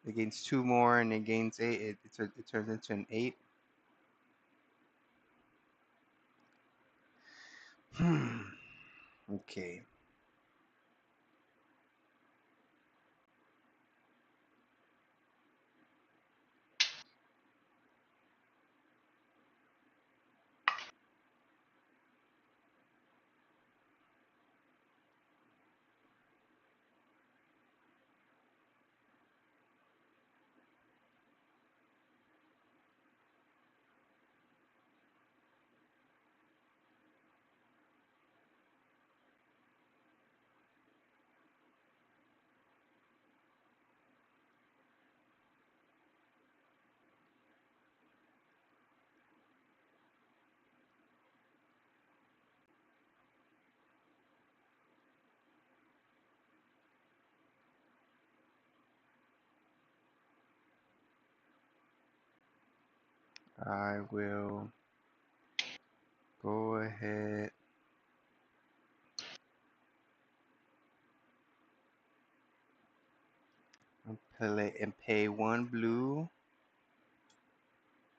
It gains 2 more and it gains 8. It turns into an 8. Okay. I will go ahead and pay 1 blue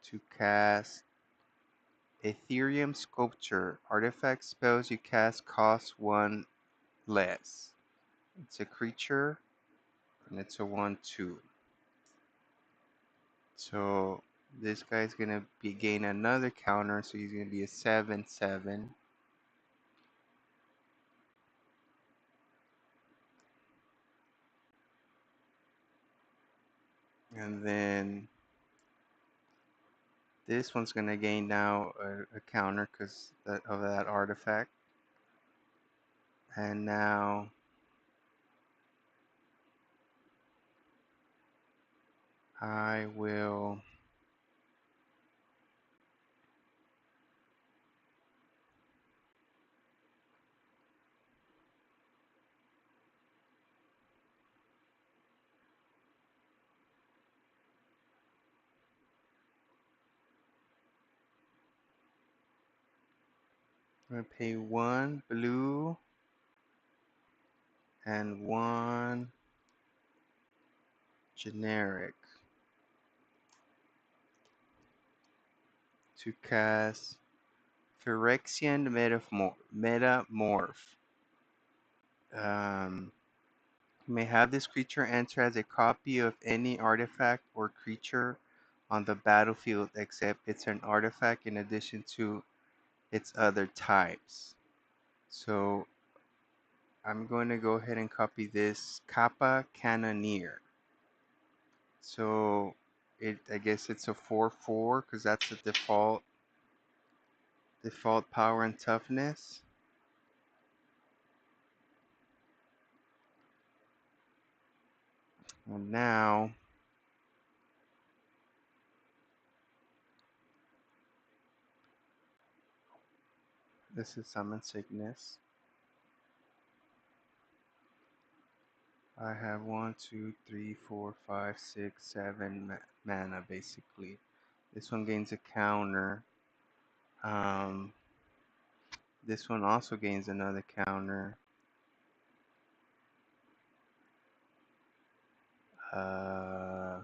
to cast Ethereum Sculpture. Artifact spells you cast cost 1 less. It's a creature and it's a 1/2. So this guy's gonna gain another counter, so he's gonna be a 7/7. And then this one's gonna gain now a counter because of that artifact. And now I will I'm gonna pay 1 blue and 1 generic to cast Phyrexian Metamorph. You may have this creature enter as a copy of any artifact or creature on the battlefield, except it's an artifact in addition to its other types. So I'm going to go ahead and copy this Kappa Cannoneer. So I guess it's a 4/4 because that's the default power and toughness. And now this is Summon Sickness. I have 1, 2, 3, 4, 5, 6, 7 mana basically. This one gains a counter. This one also gains another counter. I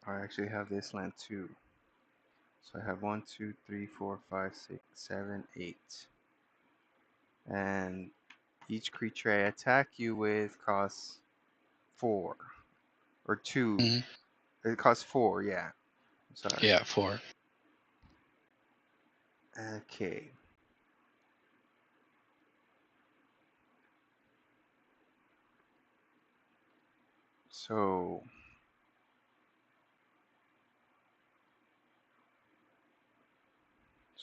actually have this land too. So I have 1, 2, 3, 4, 5, 6, 7, 8. And each creature I attack you with costs 4 or 2. Mm-hmm. It costs 4, yeah. Sorry. Yeah, 4. Okay. So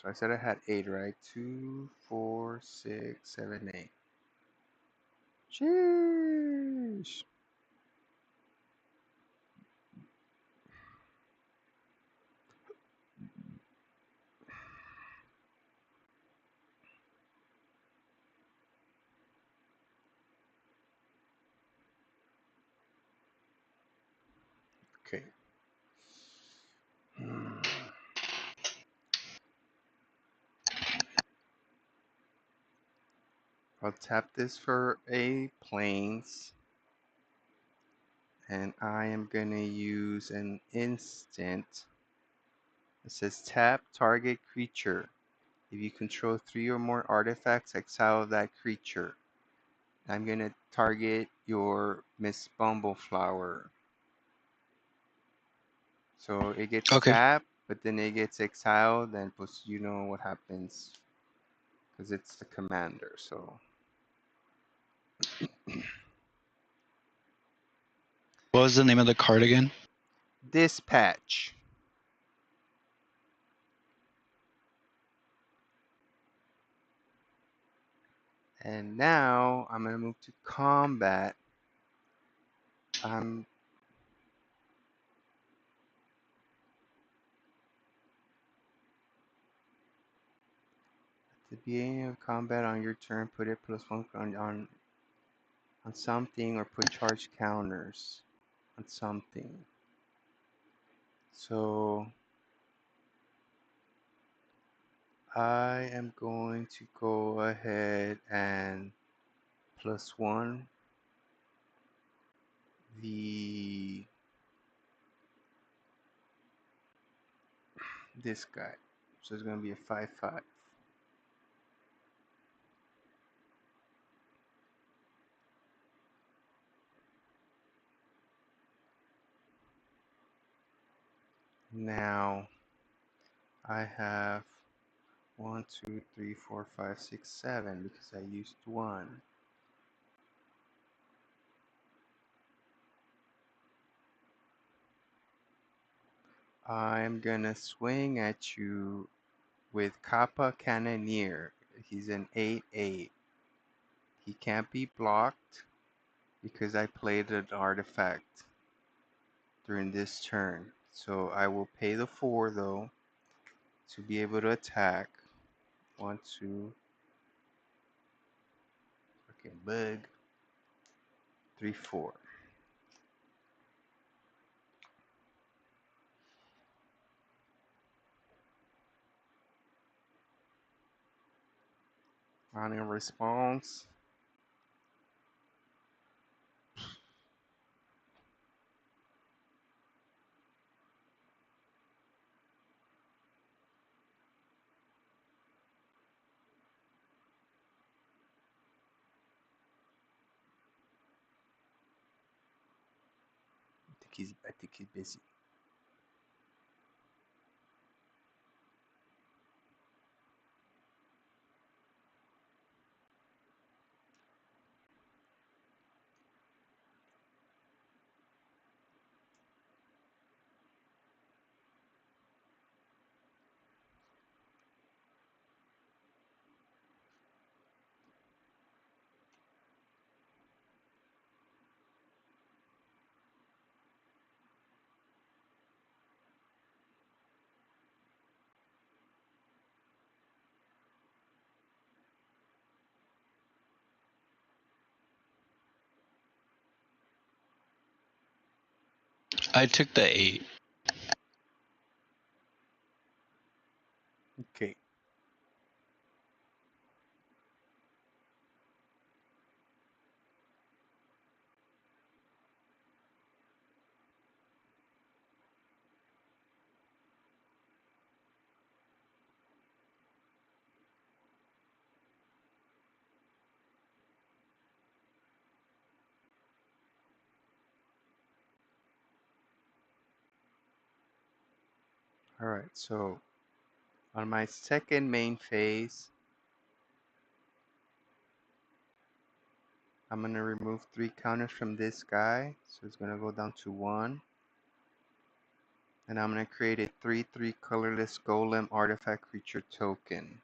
I said I had 8, right? 2, 4, 6, 7, 8. Sheesh. Okay. I'll tap this for a planes, and I am gonna use an instant. It says tap target creature. If you control 3 or more artifacts, exile that creature. I'm gonna target your Miss Bumbleflower. So it gets Okay. tapped, but then it gets exiled, and plus you know what happens because it's the commander. So What was the name of the card again? dispatch. And now I'm gonna move to combat. I'm at the beginning of combat on your turn, put it +1 on something, or put charge counters on something. So I am going to go ahead and +1 this guy. So it's gonna be a 5/5. Now I have 1, 2, 3, 4, 5, 6, 7 because I used 1. I'm gonna swing at you with Kappa Cannoneer. He's an 8/8. He can't be blocked because I played an artifact during this turn. So I will pay the 4 though to be able to attack. 1, 2. Okay, bug. 3, 4. On a response. I think he's busy. I took the 8. Okay. Alright, so on my second main phase, I'm gonna remove 3 counters from this guy. So it's gonna go down to 1. And I'm gonna create a 3/3 colorless golem artifact creature token.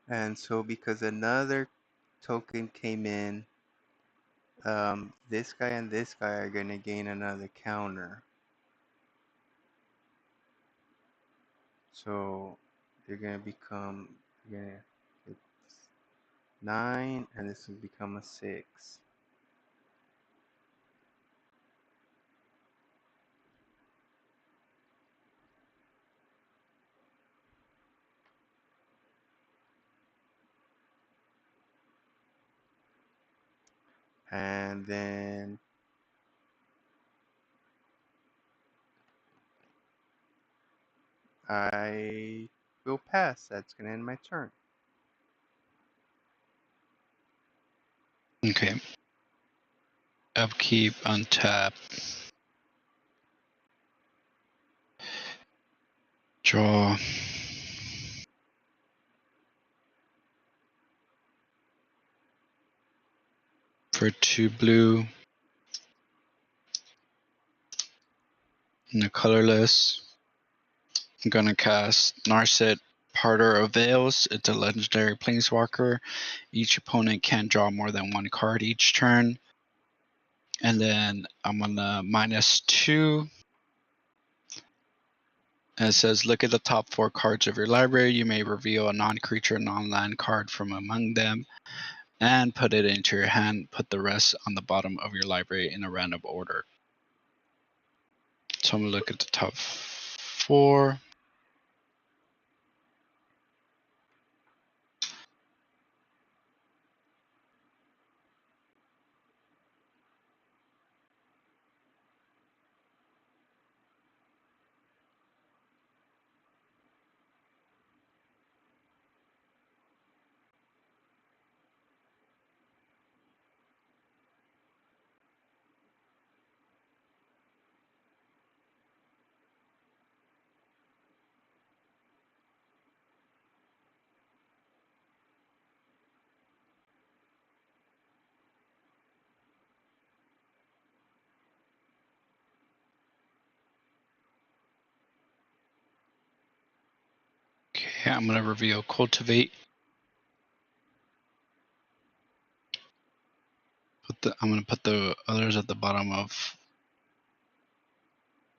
And so because another token came in, this guy and this guy are gonna gain another counter. So they're gonna become, yeah, it's 9, and this will become a 6. And then I will pass. That's gonna end my turn. Okay. Upkeep, untap. Draw. For 2 blue. And the colorless. I'm gonna cast Narset, Parter of Veils. It's a legendary planeswalker. Each opponent can't draw more than 1 card each turn. And then I'm gonna -2. And it says, look at the top 4 cards of your library. You may reveal a non-creature, non-land card from among them and put it into your hand. Put the rest on the bottom of your library in a random order. So I'm gonna look at the top 4. Okay, I'm gonna reveal Cultivate. I'm gonna put the others at the bottom of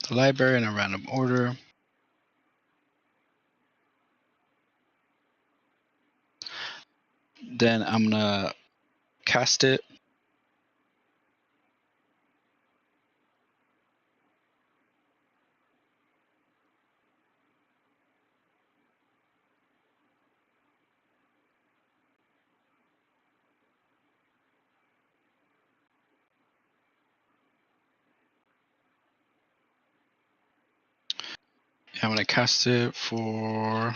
the library in a random order. Then I'm gonna cast it. I'm gonna cast it for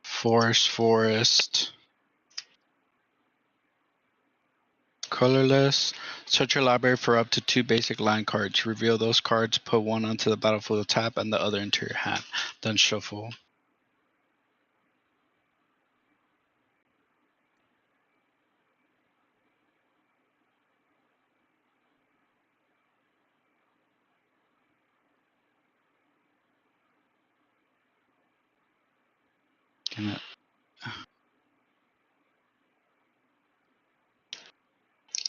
Forest, colorless. Search your library for up to 2 basic land cards. Reveal those cards, put one onto the battlefield tap and the other into your hand. Then shuffle. And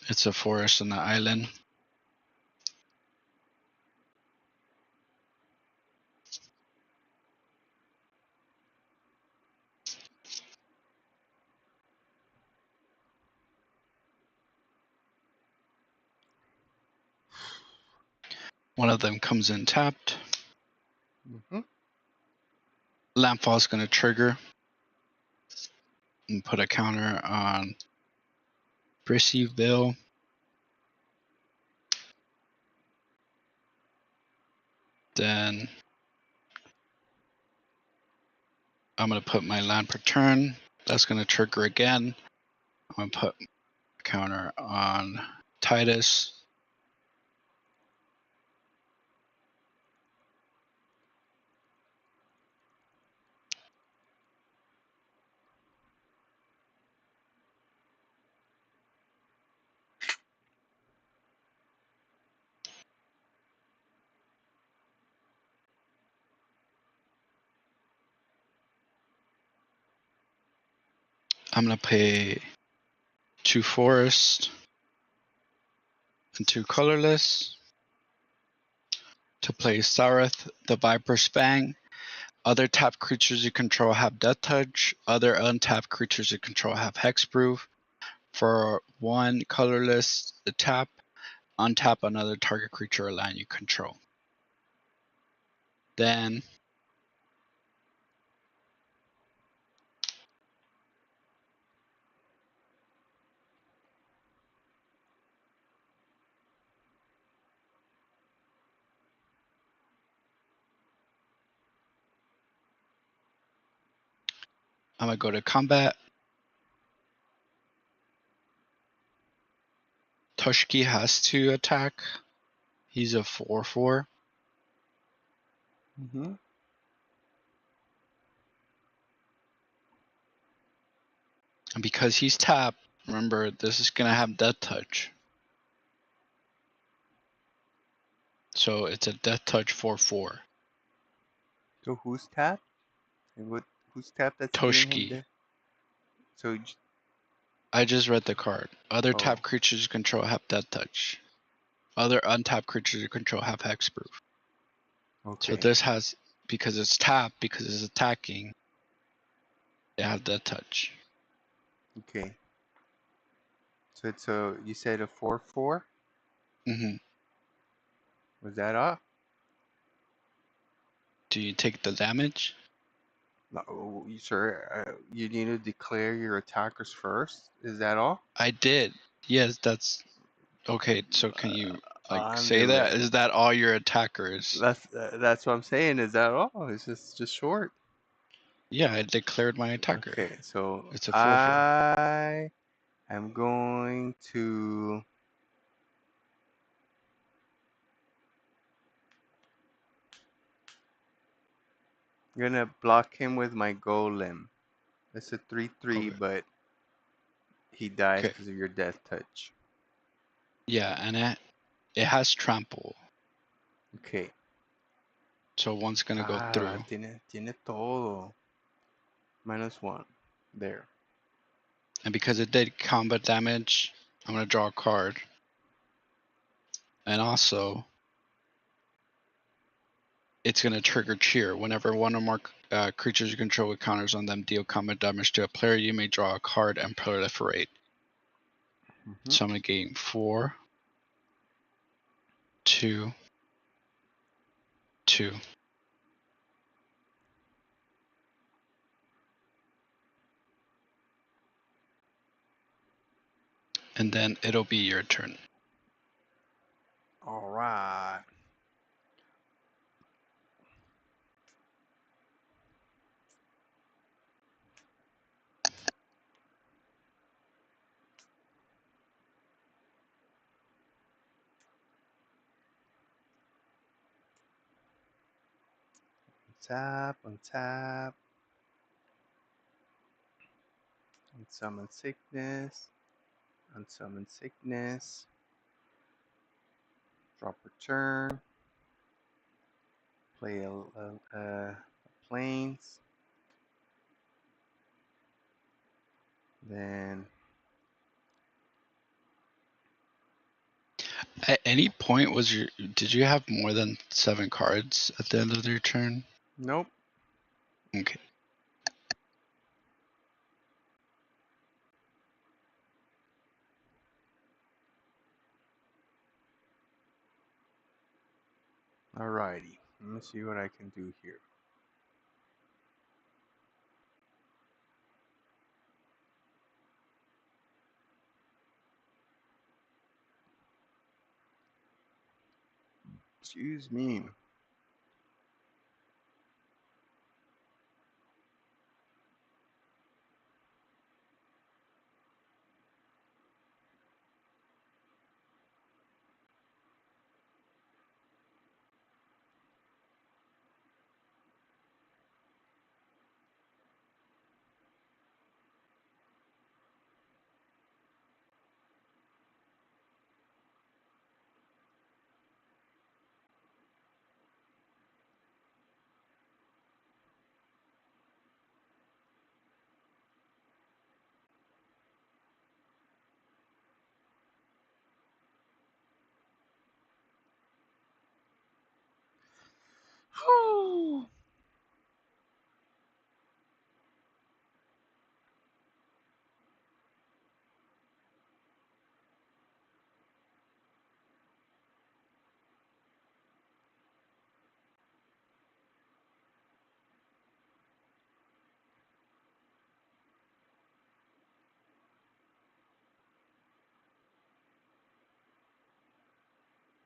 it's a forest and an island. One of them comes in tapped. Landfall is going to trigger and put a counter on Brissyville. Then I'm going to put my land per turn. That's going to trigger again. I'm going to put a counter on Titus. I'm going to pay 2 forest and 2 colorless to play Sareth, the Viper's Fang. Other tapped creatures you control have Death Touch. Other untapped creatures you control have Hexproof. For 1 colorless tap, untap another target creature or land you control. Then I'm going to go to combat. Toshki has to attack. He's a 4/4. Mm-hmm. And because he's tapped, remember, this is going to have Death Touch. So it's a Death Touch 4/4. So who's tapped? And who's tapped that's giving him Toshki. the... So, I just read the card. Other oh, tapped creatures you control have Death Touch. Other untapped creatures you control have Hexproof. So okay. this has, because it's tapped, because it's attacking, it has Death Touch. Okay. So it's a, you said a 4/4? Mm-hmm. Was that off? Do you take the damage? No, sir. You need to declare your attackers first. Is that all? I did. Yes, that's okay. So can you say that? Andale. Is that all your attackers? That's what I'm saying. Is that all? It's just short. Yeah, I declared my attacker. Okay, so It's a 4/4. I am going to block him with my golem. It's a 3/3, Okay. but he dies Okay. because of your death touch. Yeah, and it has trample. Okay. So one's gonna go through. Tiene todo. -1. There. And because it did combat damage, I'm gonna draw a card. And also, it's gonna trigger Cheer. Whenever one or more creatures you control with counters on them deal combat damage to a player, you may draw a card and proliferate. Mm-hmm. So I'm gonna gain 4, 2, 2. And then it'll be your turn. All right. Untap. Unsummon sickness. Unsummon sickness. Drop return. Play a plains. Then At any point did you have more than 7 cards at the end of your turn? nope. Okay. Alrighty. Let me see what I can do here. Excuse me.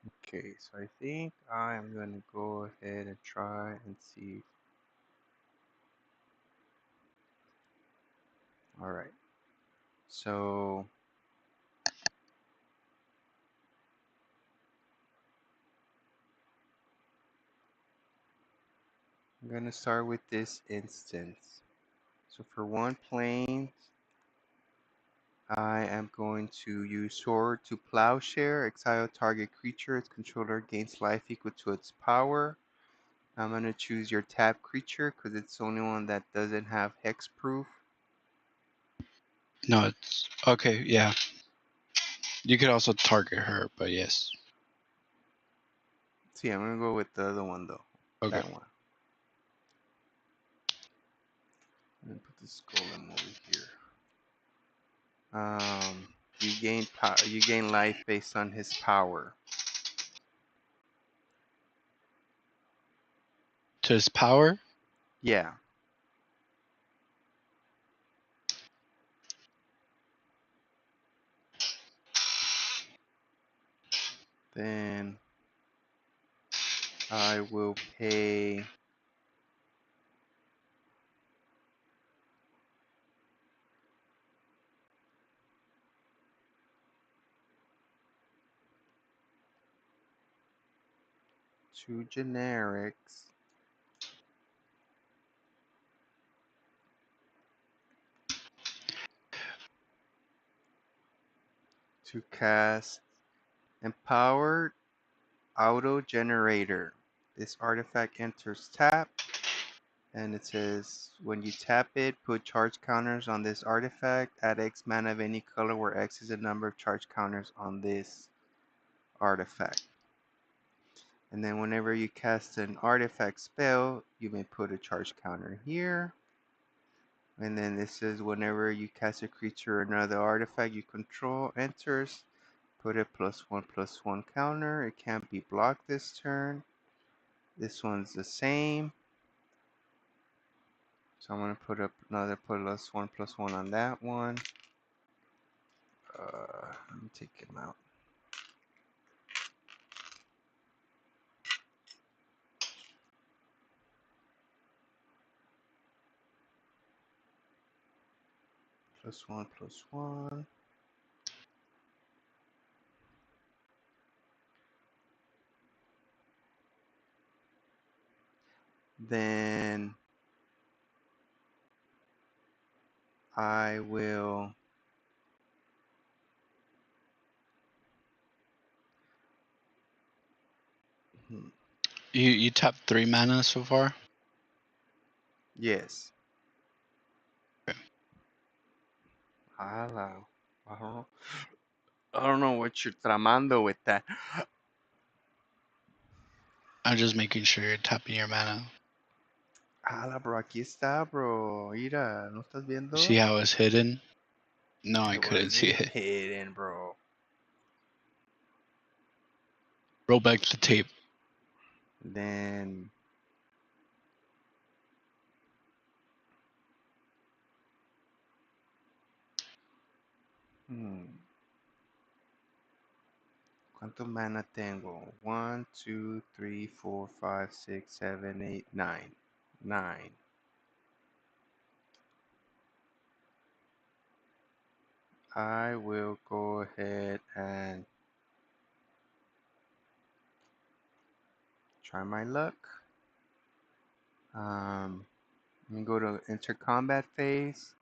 Okay, so I think I am going to go ahead and try and see. All right. So I'm going to start with this instance. So for one plane, I am going to use Sword to Plowshare. Exile target creature. Its controller gains life equal to its power. I'm going to choose your tap creature because it's the only one that doesn't have hexproof. No, it's okay. Yeah, you could also target her, but yes. See, I'm going to go with the other one though. Okay. That one. I'm going to put this golem over here. You gain life based on his power. To his power? Yeah. Then I will pay 2 generics. To cast Empowered Auto Generator. This artifact enters tap, and it says when you tap it, put charge counters on this artifact. Add X mana of any color where X is the number of charge counters on this artifact. And then whenever you cast an artifact spell, you may put a charge counter here. And then this is whenever you cast a creature or another artifact you control enters, put a +1/+1 counter. It can't be blocked this turn. This one's the same. So I'm going to put up another +1/+1 on that one. Let me take him out. +1/+1. Then I will You tapped 3 mana so far? yes. Okay. I don't know what you're tramando with that. I'm just making sure you're tapping your mana. Bro, aquí está, bro. Mira, ¿no estás viendo? See how it's hidden? No, I It couldn't see wasn't it. hidden, bro. Roll back the tape. Then ¿cuánto mana tengo? 1, 2, 3, 4, 5, 6, 7, 8, 9. 9. I will go ahead and try my luck. Let me go to enter combat phase.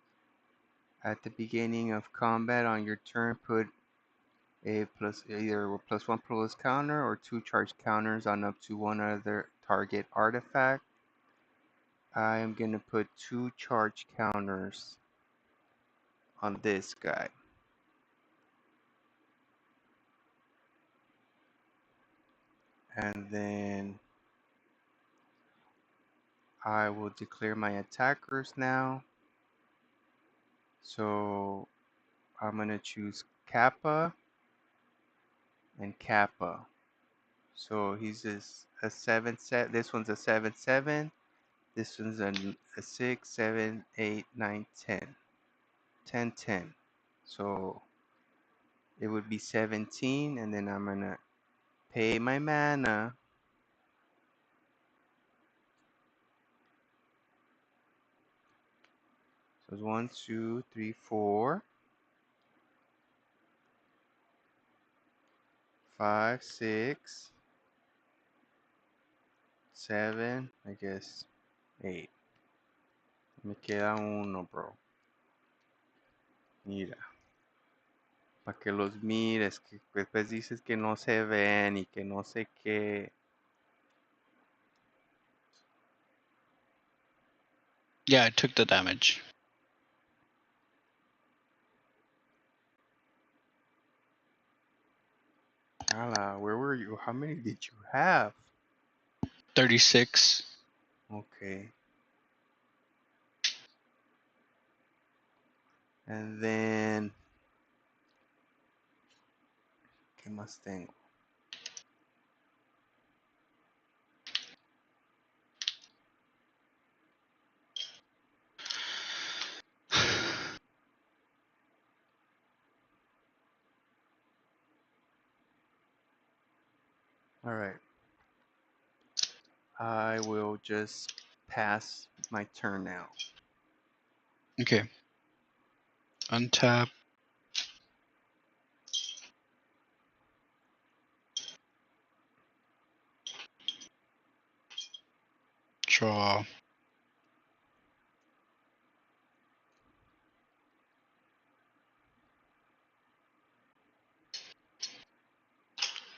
At the beginning of combat on your turn, put either a +1/+1 counter or 2 charge counters on up to one other target artifact. I am going to put 2 charge counters on this guy. And then I will declare my attackers now. So I'm going to choose Kappa and Kappa. So he's a 7/7. This one's a 7/7. This one's a 6, 7, 8, 9, 10. 10, 10. So it would be 17, and then I'm gonna Pay my mana. So it's 1, 2, 3, 4, 5, 6, 7, I guess 8. Me queda uno, bro. Mira. Para que los mires, que después dices que no se ven y que no sé qué. Yeah, I took the damage. Ala, where were you? How many did you have? 36. Okay. And then, ¿qué más tengo? All right. I will just pass my turn now. Okay. Untap. Draw.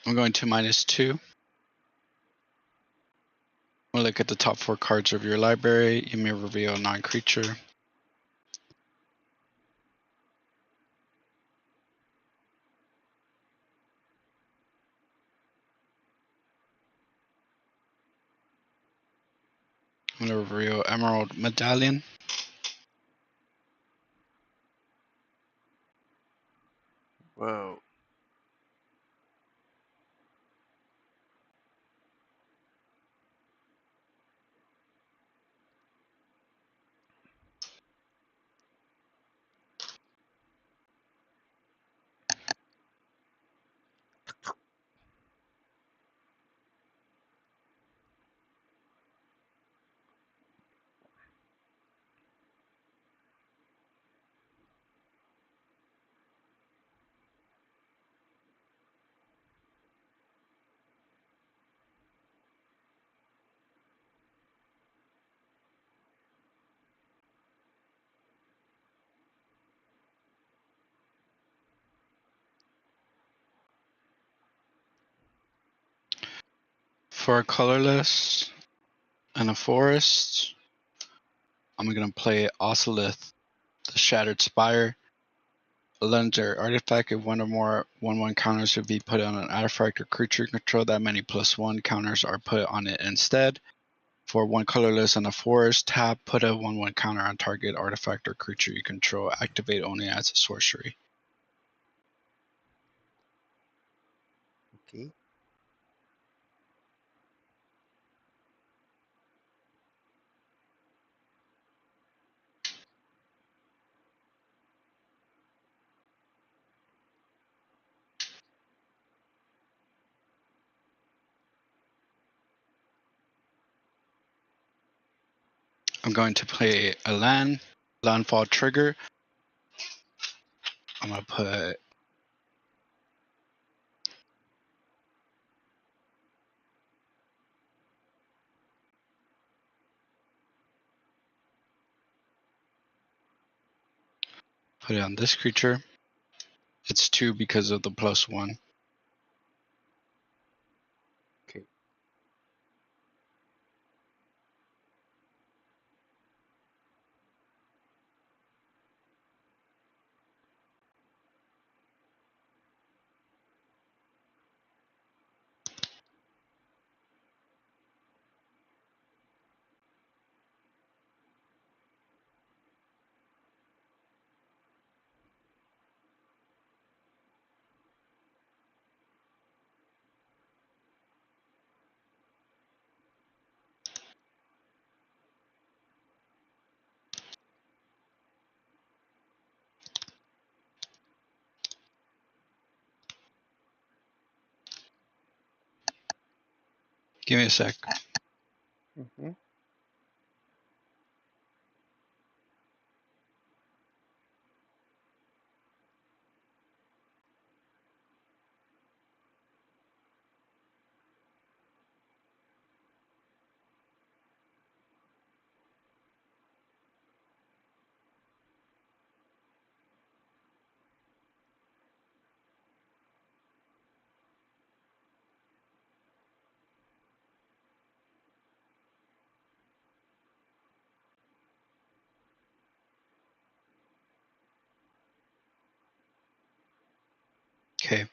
I'm going to -2. We'll look at the top 4 cards of your library. You may reveal a non-creature. I'm going to reveal Emerald Medallion. Whoa. For a colorless and a forest, I'm going to play Ocelith, the Shattered Spire. A legendary artifact. If one or more 1/1 counters would be put on an artifact or creature you control, that many +1 counters are put on it instead. For one colorless and a forest, tap, put a 1/1 counter on target artifact or creature you control. Activate only as a sorcery. Okay. I'm going to play a landfall trigger. I'm going to put it on this creature. It's 2 because of the +1. Okay. Give me a sec. Mm-hmm. Okay.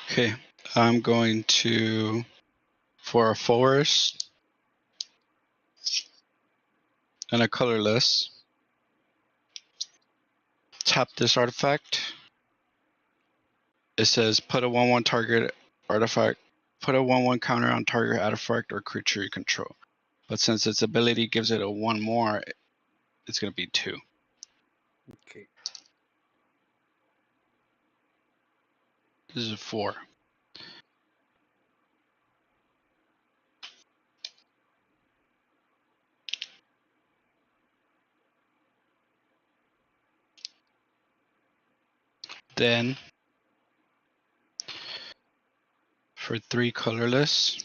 Okay. I'm going to, for a forest and a colorless, tap this artifact. It says put a 1/1 target artifact, put a 1/1 counter on target artifact or creature you control. But since its ability gives it a 1 more, it's going to be 2. Okay. This is a 4. Then for 3 colorless,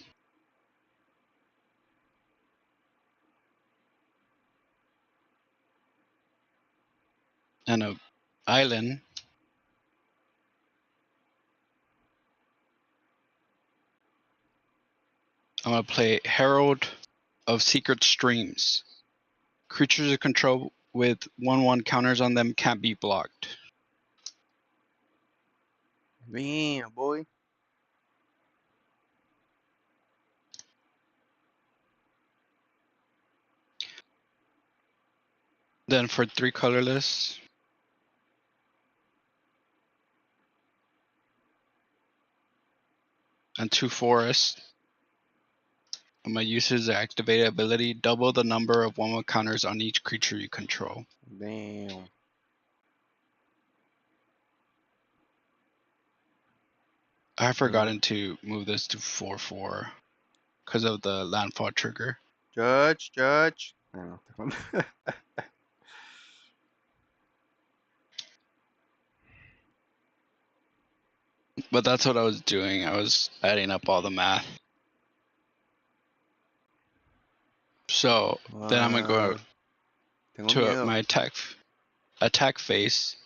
and a island, I'm going to play Herald of Secret Streams. Creatures you control with 1/1 counters on them can't be blocked. Man, boy. Then for 3 colorless, and 2 forests, I'm going to use his activated ability, double the number of 1/1 counters on each creature you control. Damn. I've forgotten to move this to 4/4 because of the landfall trigger. Judge. No. But that's what I was doing. I was adding up all the math. So then I'm going to go Tengo to miedo. my attack phase.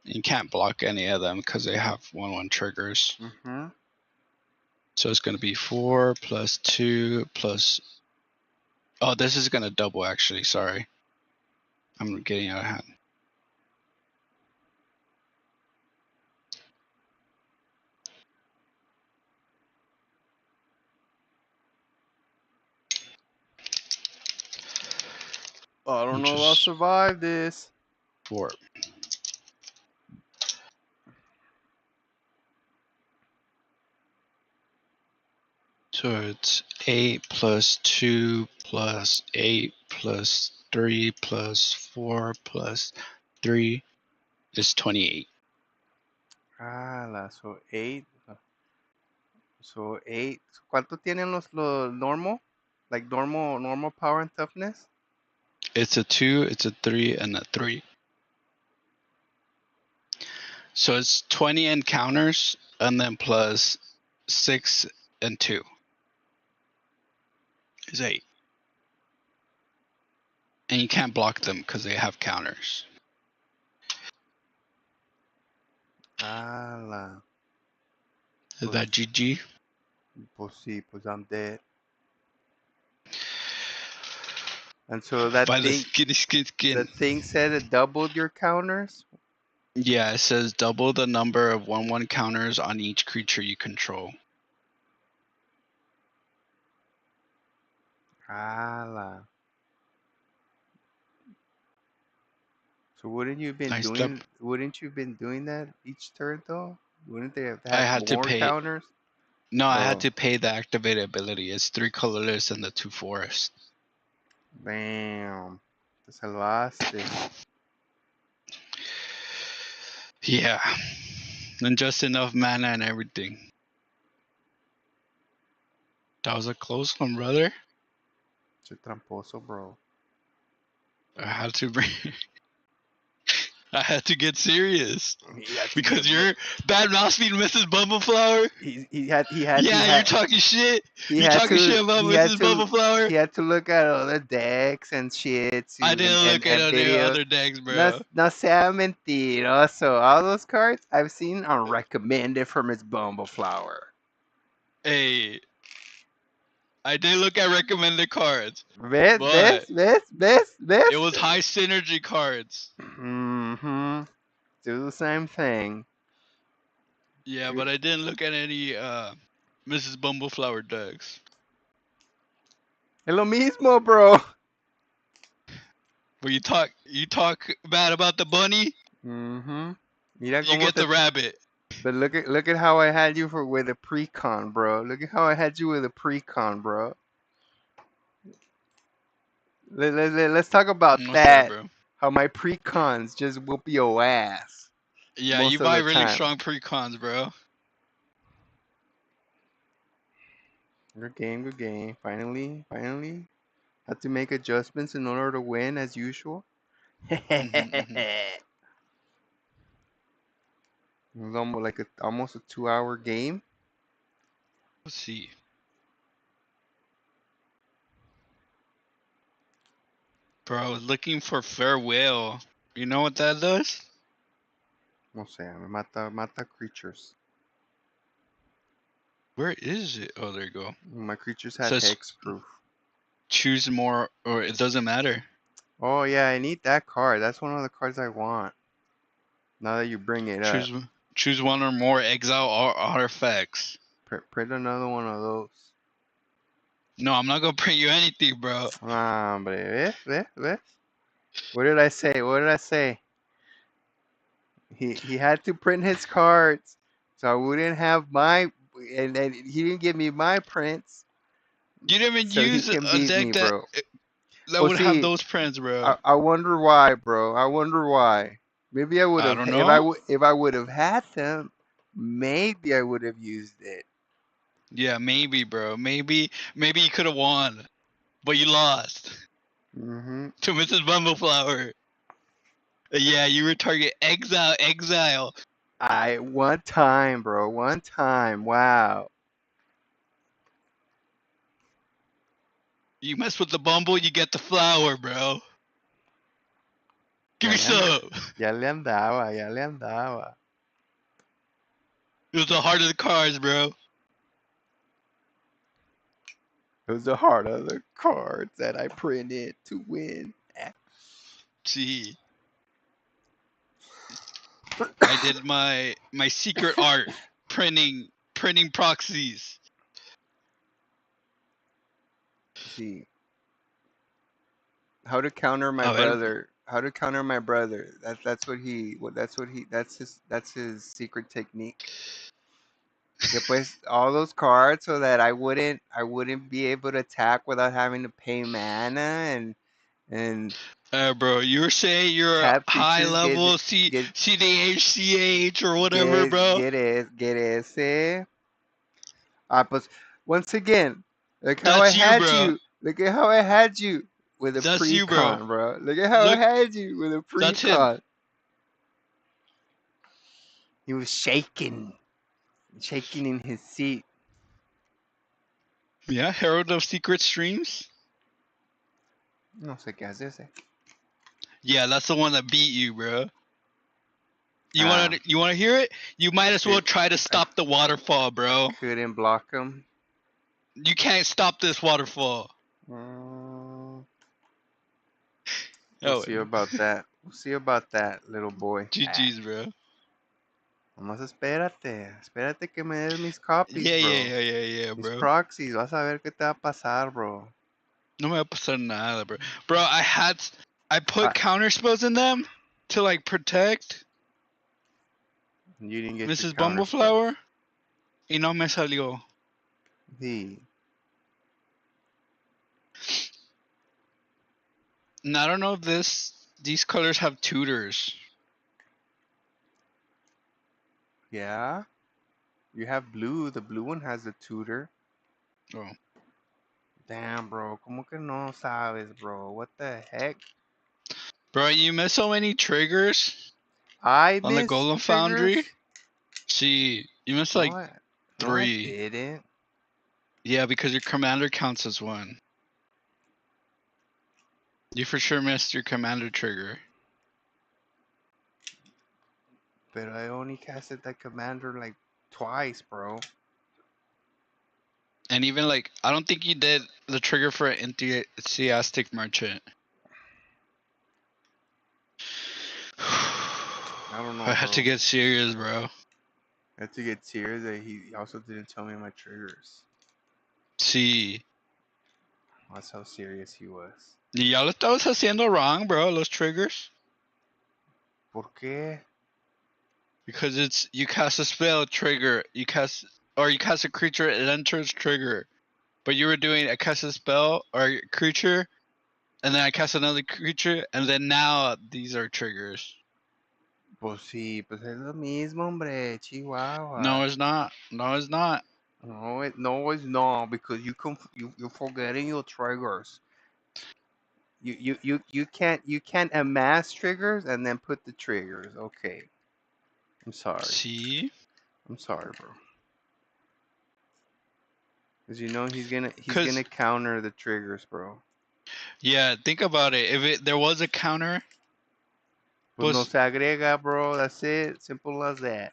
You can't block any of them because they have 1/1 triggers. Mm-hmm. So it's going to be 4 plus 2 plus. Oh, this is going to double actually. Sorry. I'm getting out of hand. I don't know if I'll Just survive this. 4. So it's 8 plus 2 plus 8 plus 3 plus 4 plus 3 is 28. So 8. So 8. ¿Cuánto tienen los normal? Like normal power and toughness? It's a 2, it's a 3, and a 3. So it's 20 encounters and then plus 6 and 2 is 8. And you can't block them because they have counters. Is Pues, that GG? pues sí, pues I'm dead. And so that By the thing, skin. the thing said it doubled your counters? Yeah, it says double the number of 1/1 counters on each creature you control. So wouldn't you have been Nice doing? job. Wouldn't you have been doing that each turn though? Wouldn't they have I had had to more pay. counters? No, I had Oh. to pay the activated ability. It's 3 colorless and the 2 forest. Damn. Te salvaste. Yeah. And just enough mana and everything. That was a close one, brother. Che tramposo, bro. I had to bring. I had to get serious because you're bad mouthing Mrs. Bumbleflower. He had You're talking shit. he You're had talking shit about Mrs. Bumbleflower. he had to look at other decks and shit I didn't look at any videos. other decks, bro. No sea mentira. So all those cards I've seen are recommended for Miss Bumbleflower. Hey, I did look at recommended cards. Ves? It was high synergy cards. Mm-hmm. Do the same thing. Yeah, but I didn't look at any Mrs. Bumbleflower decks. Es lo mismo, bro. But you talk bad about the bunny, Mm-hmm. Mira you cómo get the rabbit. But look at how I had you with a pre-con, bro. Look at how I had you with a pre-con, bro. Let's talk about What's that. up, bro? How my pre-cons just whoop your ass. Yeah, most you of buy the really time. strong pre-cons, bro. Good game. Finally. Had to make adjustments in order to win as usual. It was almost like almost a 2-hour game. Let's see. Bro, I was looking for farewell. You know what that does? No sé, mata creatures. Where is it? Oh, there you go. My creatures had Says- hexproof. Choose more, or it doesn't matter. Oh yeah, I need that card. That's one of the cards I want. Now that you bring it up, Choose one or more exile artifacts. print another one of those. No, I'm not gonna print you anything, bro. Hombre, ¿ves? What did I say? He had to print his cards, so I wouldn't have my, and he didn't give me my prints. You didn't even So he use can a beat deck me, that bro. would have those prints, bro. I wonder why, bro. I wonder why. Maybe I would have. I don't know. If I would have had them, maybe I would have used it. Yeah, maybe, bro. Maybe you could have won, but you lost Mm-hmm. to Mrs. Bumbleflower. Yeah, you were target exile. One time, bro. One time. Wow. You mess with the bumble, you get the flower, bro. Give me some. Ya le andaba. It was the heart of the cards, bro. It was the heart of the cards that I printed to win. See, I did my secret art printing proxies. See. How to counter my brother. How to counter my brother. That's his secret technique. Pues all those cards so that I wouldn't be able to attack without having to pay mana and Bro, you were saying you're a high level CDHCH or whatever, bro. Get ese. Pues once again, look how I had you. Look at how I had you with a pre-con, bro. Look at how I had you with a pre-con. He was shaking in his seat. Yeah, Herald of Secret Streams. No sé qué hace ese. Yeah, that's the one that beat you, bro. You wanna hear it? You might as well try to stop the waterfall, bro. Couldn't block him. You can't stop this waterfall. We'll see about that. We'll see about that, little boy. GG's, bro. Nomás espérate que me des mis copies, bro. Yeah, bro. Mis proxies, vas a ver qué te va a pasar, bro. No me va a pasar nada, bro. Bro, I put counter spells in them to like protect You didn't get Mrs. Bumbleflower. Y no me salió. Sí. And I don't know if these colors have tutors. Yeah. You have blue. The blue one has a tutor. Oh. Damn, bro. ¿Cómo que no sabes, bro? What the heck? Bro, you missed so many triggers I on the miss Golem triggers? Foundry. See, you missed No, like I 3. didn't. Yeah, because your commander counts as 1. You for sure missed your commander trigger. But I only casted that commander like twice, bro. And even like, I don't think you did the trigger for an enthusiastic merchant. I don't know, I had bro. to get serious, bro. I had to get serious that he also didn't tell me my triggers. See, That's how serious he was. y ya lo estabas haciendo wrong, bro, los triggers. ¿Por qué? Because it's, you cast a spell, trigger, you cast a creature, it enters trigger. But you were doing, I cast a spell or a creature, and then I cast another creature, and then now these are triggers. Pues sí, pues es lo mismo, hombre. Chihuahua. No, it's not. No, it's not. No, it's not, because you're forgetting your triggers. You can't amass triggers and then put the triggers. Okay. I'm sorry. See? I'm sorry, bro. Cause you know he's gonna 'Cause- counter the triggers, bro. Yeah, think about it. If there was a counter, Pues no pues se agrega, bro. That's it. Simple as that.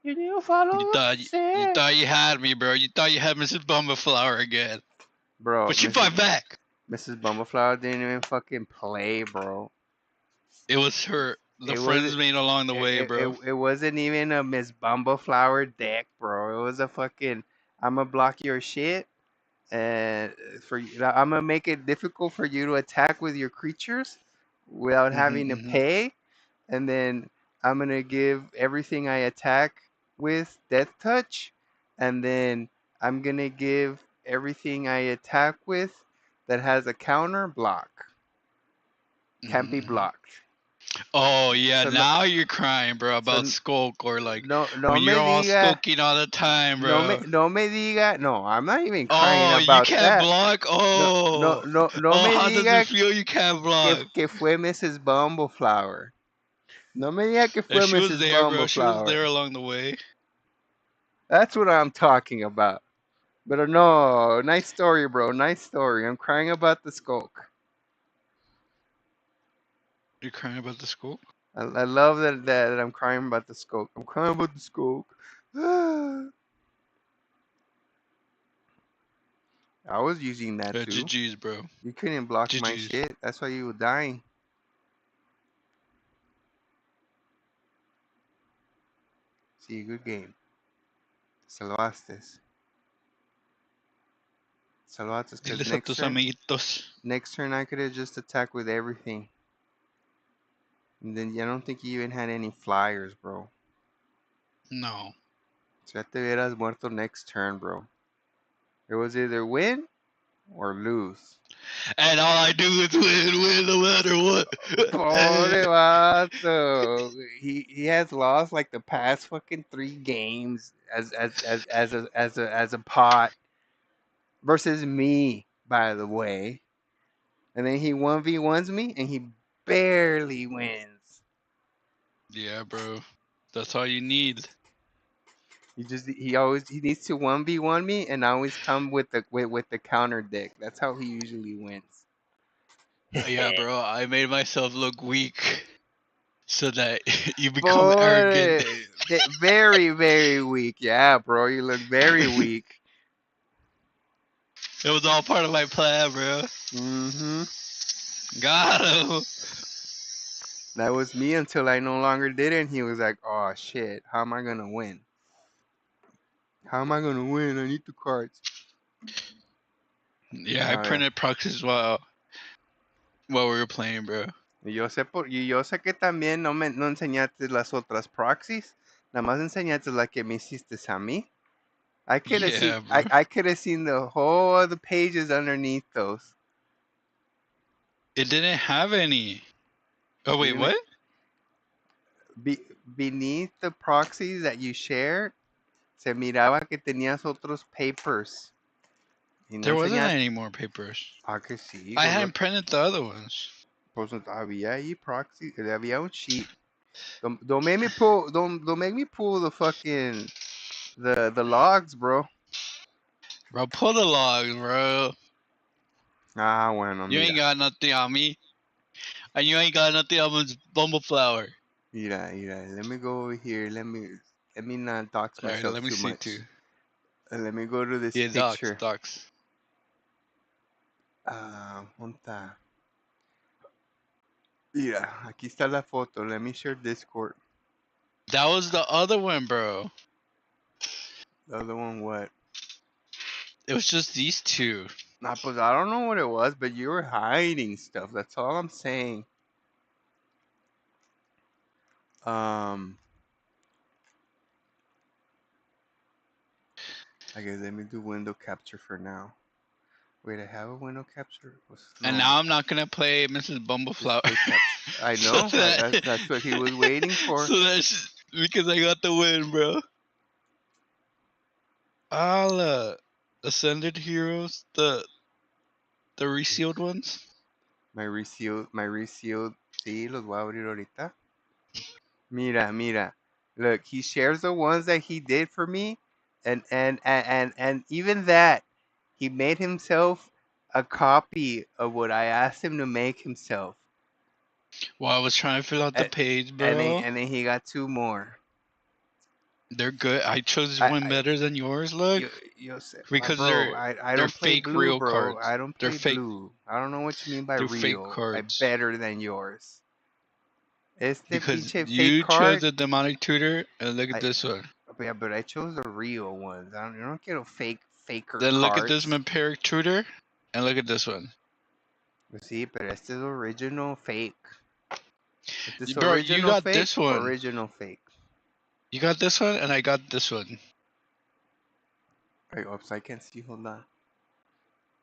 You do follow you thought you had me, bro. You thought you had Mrs. Bumbleflower again. bro. But she fought back. Mrs. Bumbleflower didn't even fucking play, bro. It was the It friends was- made along the way, bro. It wasn't even a Miss Bumbleflower deck, bro. It was a fucking I'ma block your shit, and I'm gonna make it difficult for you to attack with your creatures without having to pay, and then I'm gonna give everything I attack with Death Touch, and then I'm gonna give everything I attack with that has a counter block. Can't be blocked. Oh yeah, So now you're crying, bro, about so Skulk or like no when me you're all diga, skulking all the time, bro. no me diga, no, I'm not even crying Oh, you about can't that. block. No Oh, me how does diga it feel? You can't block. que fue Mrs. Bumbleflower. No me diga que fue She was Mrs. there, bro. She was there Bumbleflower. along the way. That's what I'm talking about. But no, nice story, bro. Nice story. I'm crying about the skulk. You're crying about the Skulk? I love that I'm crying about the skulk. I'm crying about the skulk. I was using that too. GG's, bro. You couldn't block my GG's. shit. That's why you were dying. See, good game. Salvaste. Salvaste, Diles because a tus amiguitos. next turn I could have just attacked with everything. And then I don't think you even had any flyers, bro. No. So ya te hubieras muerto next turn, bro. It was either win or lose. And all I do is win no matter what. Pobre vato. He has lost like the past fucking 3 games as a pot versus me, by the way. And then he 1v1s me and he barely wins. Yeah, bro. That's all you need. He needs to 1v1 me and I always come with the counter deck. That's how he usually wins. Yeah, bro. I made myself look weak so that you become arrogant. Very, very weak. Yeah, bro. You look very weak. It was all part of my plan, bro. Mm-hmm. Got him. That was me until I no longer did it, and he was like, oh, shit. How am I going to win? How am I going to win? I need the cards. Yeah, I printed proxies while we were playing, bro. Y yo sé que también no enseñaste las otras proxies, Nada más enseñaste la que me hiciste a mí. I could have seen Yeah, bro. I could have seen the whole other pages underneath those. It didn't have any. Oh wait, what? Beneath the proxies that you shared, se miraba que tenías otros papers. Y no There wasn't enseñaste. any more papers. Ah, que sí. I Go hadn't look. printed the other ones. Pues había ahí proxy. Había un sheet. Don't make me pull. Don't make me pull the fucking the logs, bro. Bro, pull the logs, bro. Ah, bueno, You ain't mira. got nothing on me. And you ain't got nothing on Bumbleflower. Mira. Let me go over here. Let me not dox Alright, myself let me too see much. too. Let me go to this Yeah, picture. docs. Junta. Mira, aquí está la foto. Let me share Discord. That was the other one, bro. The other one, what? It was just these two. Nah, pues I don't know what it was, but you were hiding stuff. That's all I'm saying. I guess let me do window capture for now. Wait, I have a window capture? And now I'm not gonna play Mrs. Bumbleflower. Display capture. I know. That's what he was waiting for. So that's because I got the win, bro. I'll Ascended Heroes, the resealed ones. My resealed. Sí, los voy a abrir ahorita. Mira. Look, he shares the ones that he did for me, and even that, he made himself a copy of what I asked him to make himself. Well, I was trying to fill out the page, bro. And then he got two more. They're good. I chose one better than yours. Look, because bro, I don't play fake blue, real bro. cards. I don't They're play fake. blue. I don't know what you mean by They're fake real. cards. Better than yours. Because pinche you fake card. chose the demonic tutor, and look at this one. Yeah, but I chose the real ones. I don't get a faker Then look cards. at this vampiric tutor, and look at this one. Sí, pero este es original fake. Bro, you got fake, this one. Original fake. You got this one, and I got this one. Wait, oops, I can't see. Hold on.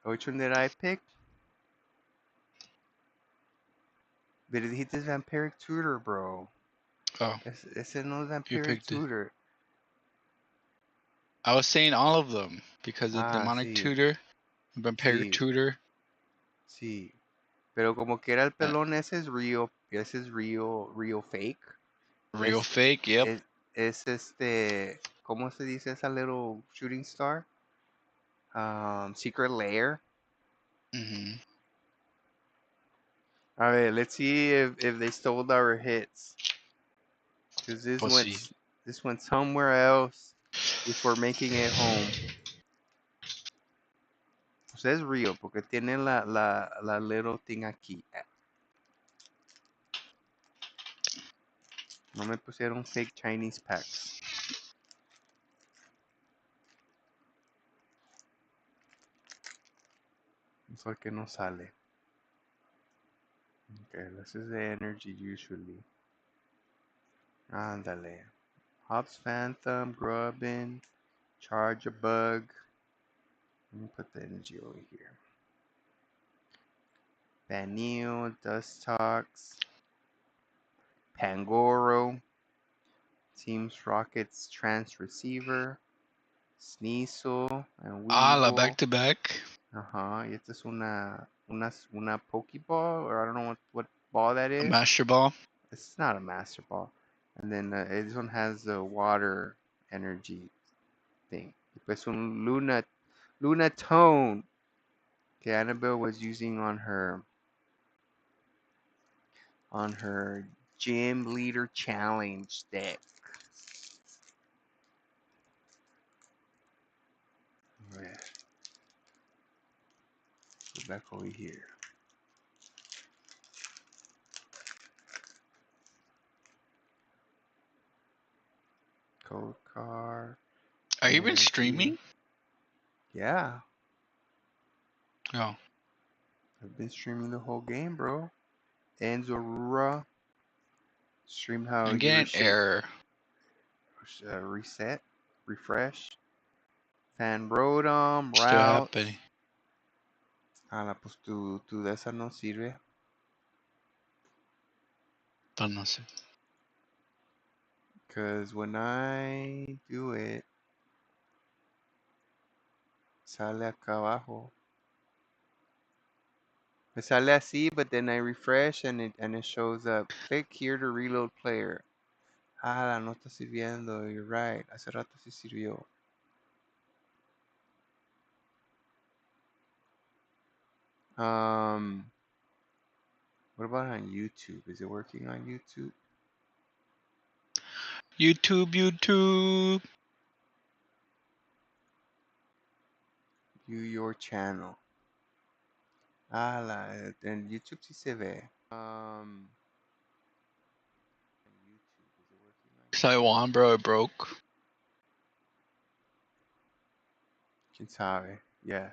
Which one did I pick? But it is vampiric tutor, bro. Oh. Ese no es vampiric tutor. I was saying all of them because the demonic tutor, vampiric tutor. Sí. Pero como que era el pelón, ese es real fake. Real fake, yep. Es ¿cómo se dice esa little shooting star? Secret lair. A ver, let's see if they stole our hits. Because this went somewhere else before making it home. Pues es real, porque tiene la little thing aquí. No me pusieron fake Chinese packs. Eso es que no sale. Okay, this is the energy usually. Ándale. Hops Phantom, Grubbin, Charger Bug. Let me put the energy over here. Vanille, Dustox, Pangoro, Teams Rockets Trans Receiver, Sneasel, and Weevil. La back to back. Ajá, y esta es una Pokeball, or I don't know what ball that is. A Master Ball. It's not a Master Ball. And then this one has the water energy thing. Pues un Lunatone que Annabelle was using on her Gym Leader Challenge deck. Right. Go back over here. Code card. Are you even streaming? Yeah. Oh. I've been streaming the whole game, bro. Enzorura. Stream how I'm getting error. reset, refresh. Fan Rotom, Still routes. happening. Pues tu de esa no sirve. No sé. Because when I do it, sale acá abajo. Me sale así, but then I refresh and it shows up. Click here to reload player. No está sirviendo. You're right. Hace rato sí sirvió. What about on YouTube? Is it working on YouTube? YouTube. View your channel. En YouTube sí se ve. YouTube, is it working on Taiwan, bro, it broke. ¿Quién sabe? Yeah.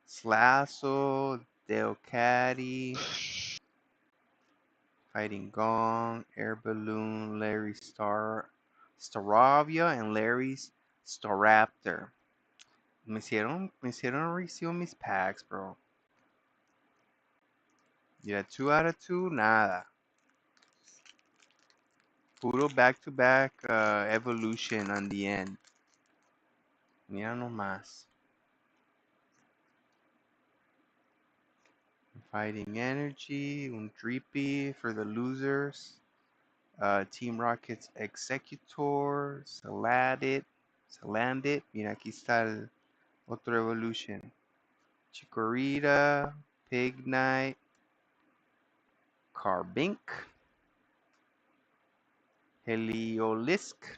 Slasso, Delcatty, Fighting Gong, Air Balloon, Larry Staravia, and Larry's Staraptor. Me hicieron review mis packs, bro. Yeah, 2 out of 2, nada. Puro back-to-back evolution on the end. Mira nomás. Fighting Energy, un Dreepy for the losers. Team Rocket's Executor, Salandit. Mira, aquí está el otro Evolution. Chikorita, Pignite, Carbink, Heliolisk,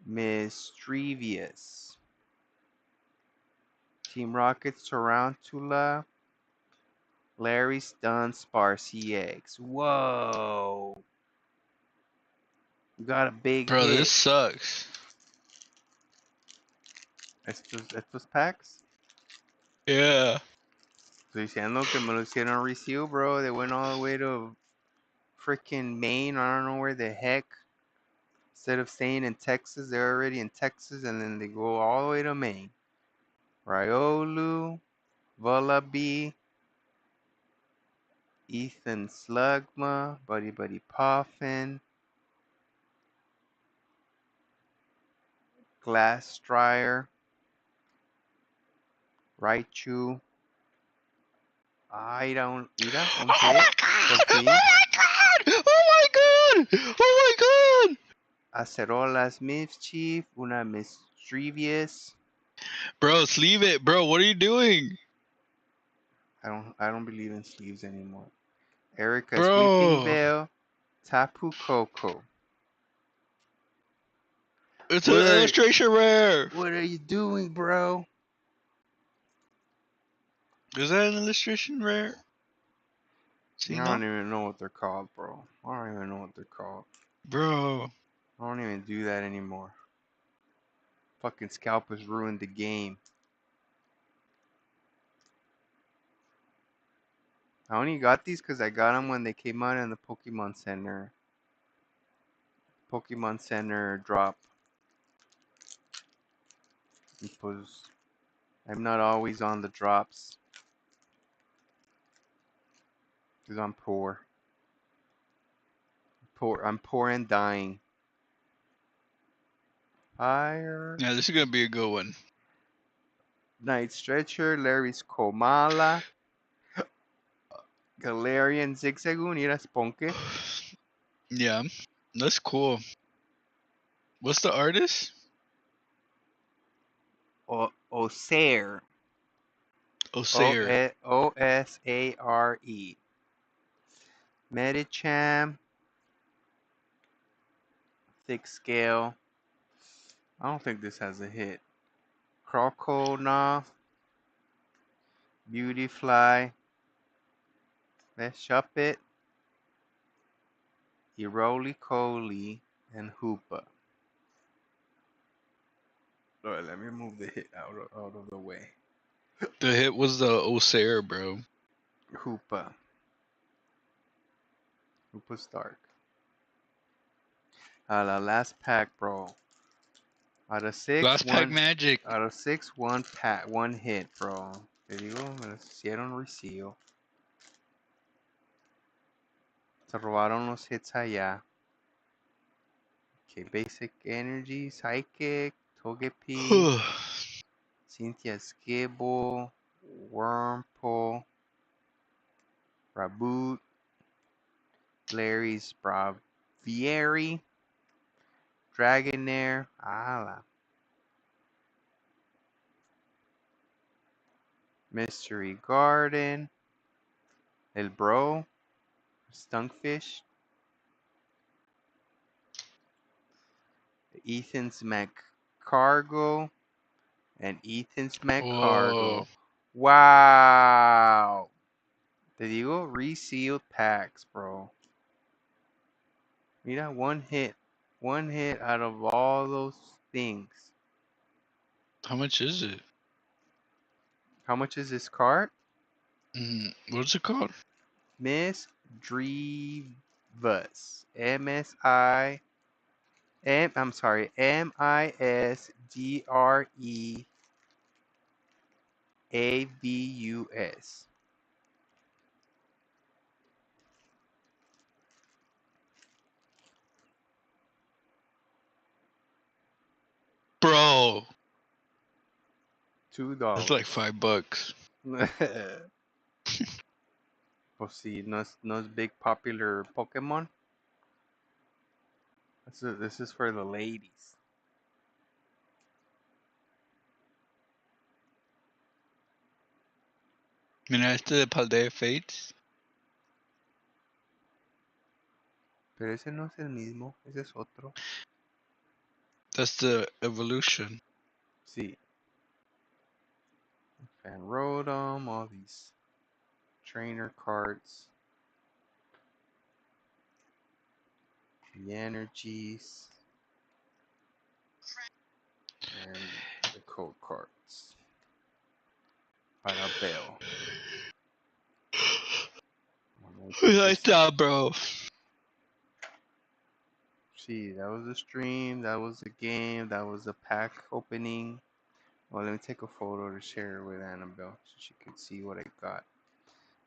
Mischievous. Team Rocket's Tarantula, Larry's Dunsparce EX. Whoa! We got a big Bro, hit. this sucks. Estos packs? Yeah. Estoy diciendo que me lo hicieron reseal, bro. They went all the way to freaking Maine. I don't know where the heck. Instead of staying in Texas, they're already in Texas, and then they go all the way to Maine. Riolu, Vullaby, Ethan Slugma, Buddy Puffin, Glassstrier, Raichu. Mira, un hit. Oh my god! Oh my god! Oh my god! Oh my god! Acerolas Mischief, una Mischievous. Bro, sleeve it, bro. What are you doing? I don't believe in sleeves anymore. Erica Sweeping Bro, Veil, Tapu Koko. it's an illustration rare. What are you doing, bro? Is that an illustration rare? See, I don't even know what they're called, bro. I don't even know what they're called. Bro. I don't even do that anymore. Fucking scalpers ruined the game. I only got these because I got them when they came out in the Pokemon Center. Pokemon Center drop. Because I'm not always on the drops. Because I'm poor. I'm poor and dying. Fire. Yeah, this is gonna be a good one. Night Stretcher, Larry's Komala. Galarian Zigzagoon, mira, Spunky. Yeah, that's cool. What's the artist? Osare. Osare. Osare. Medicham. Thick Scale. I don't think this has a hit. Crocona. Beautyfly. Let's shop it. Roly-Poly and Hoopa. Alright, let me move the hit out of the way. The hit was the Osare, bro. Hoopa. Who put Stark? The last pack, bro. Out of six, Last pack one. magic. Out of six, one pack, one hit, bro. Te digo, me lo hicieron reseal. Se robaron los hits allá. Okay, basic energy, psychic, Togepi, Cynthia Skibble, Wurmple, Raboot, Larry's Braviary, Dragonair, ala, Mystery Garden, El Bro, Stunkfish, Ethan's McCargo, and Ethan's McCargo. Whoa. Wow. Te digo, resealed packs, bro. Mira, one hit. One hit out of all those things. How much is it? How much is this card? What's it called? Miss Drevus. MISDREAVUS. Bro. $2. That's like $5. Pues sí, no es big popular Pokemon. This is for the ladies. Mira este de Paldea Fates. Pero ese no es el mismo, ese es otro. That's the evolution. Sí. Fan Rotom, all these trainer cards. The energies. And the code cards. Para Bell. Like that, bro. See, that was a stream, that was a game, that was a pack opening. Well, let me take a photo to share with Annabelle so she could see what I got.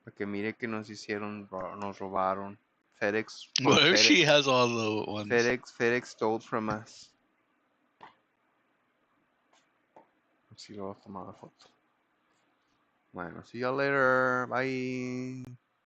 Porque mire que nos robaron. FedEx, What if she has all the ones? FedEx stole from us. Let's see, lo voy a tomar la foto. Bueno, see y'all later. Bye.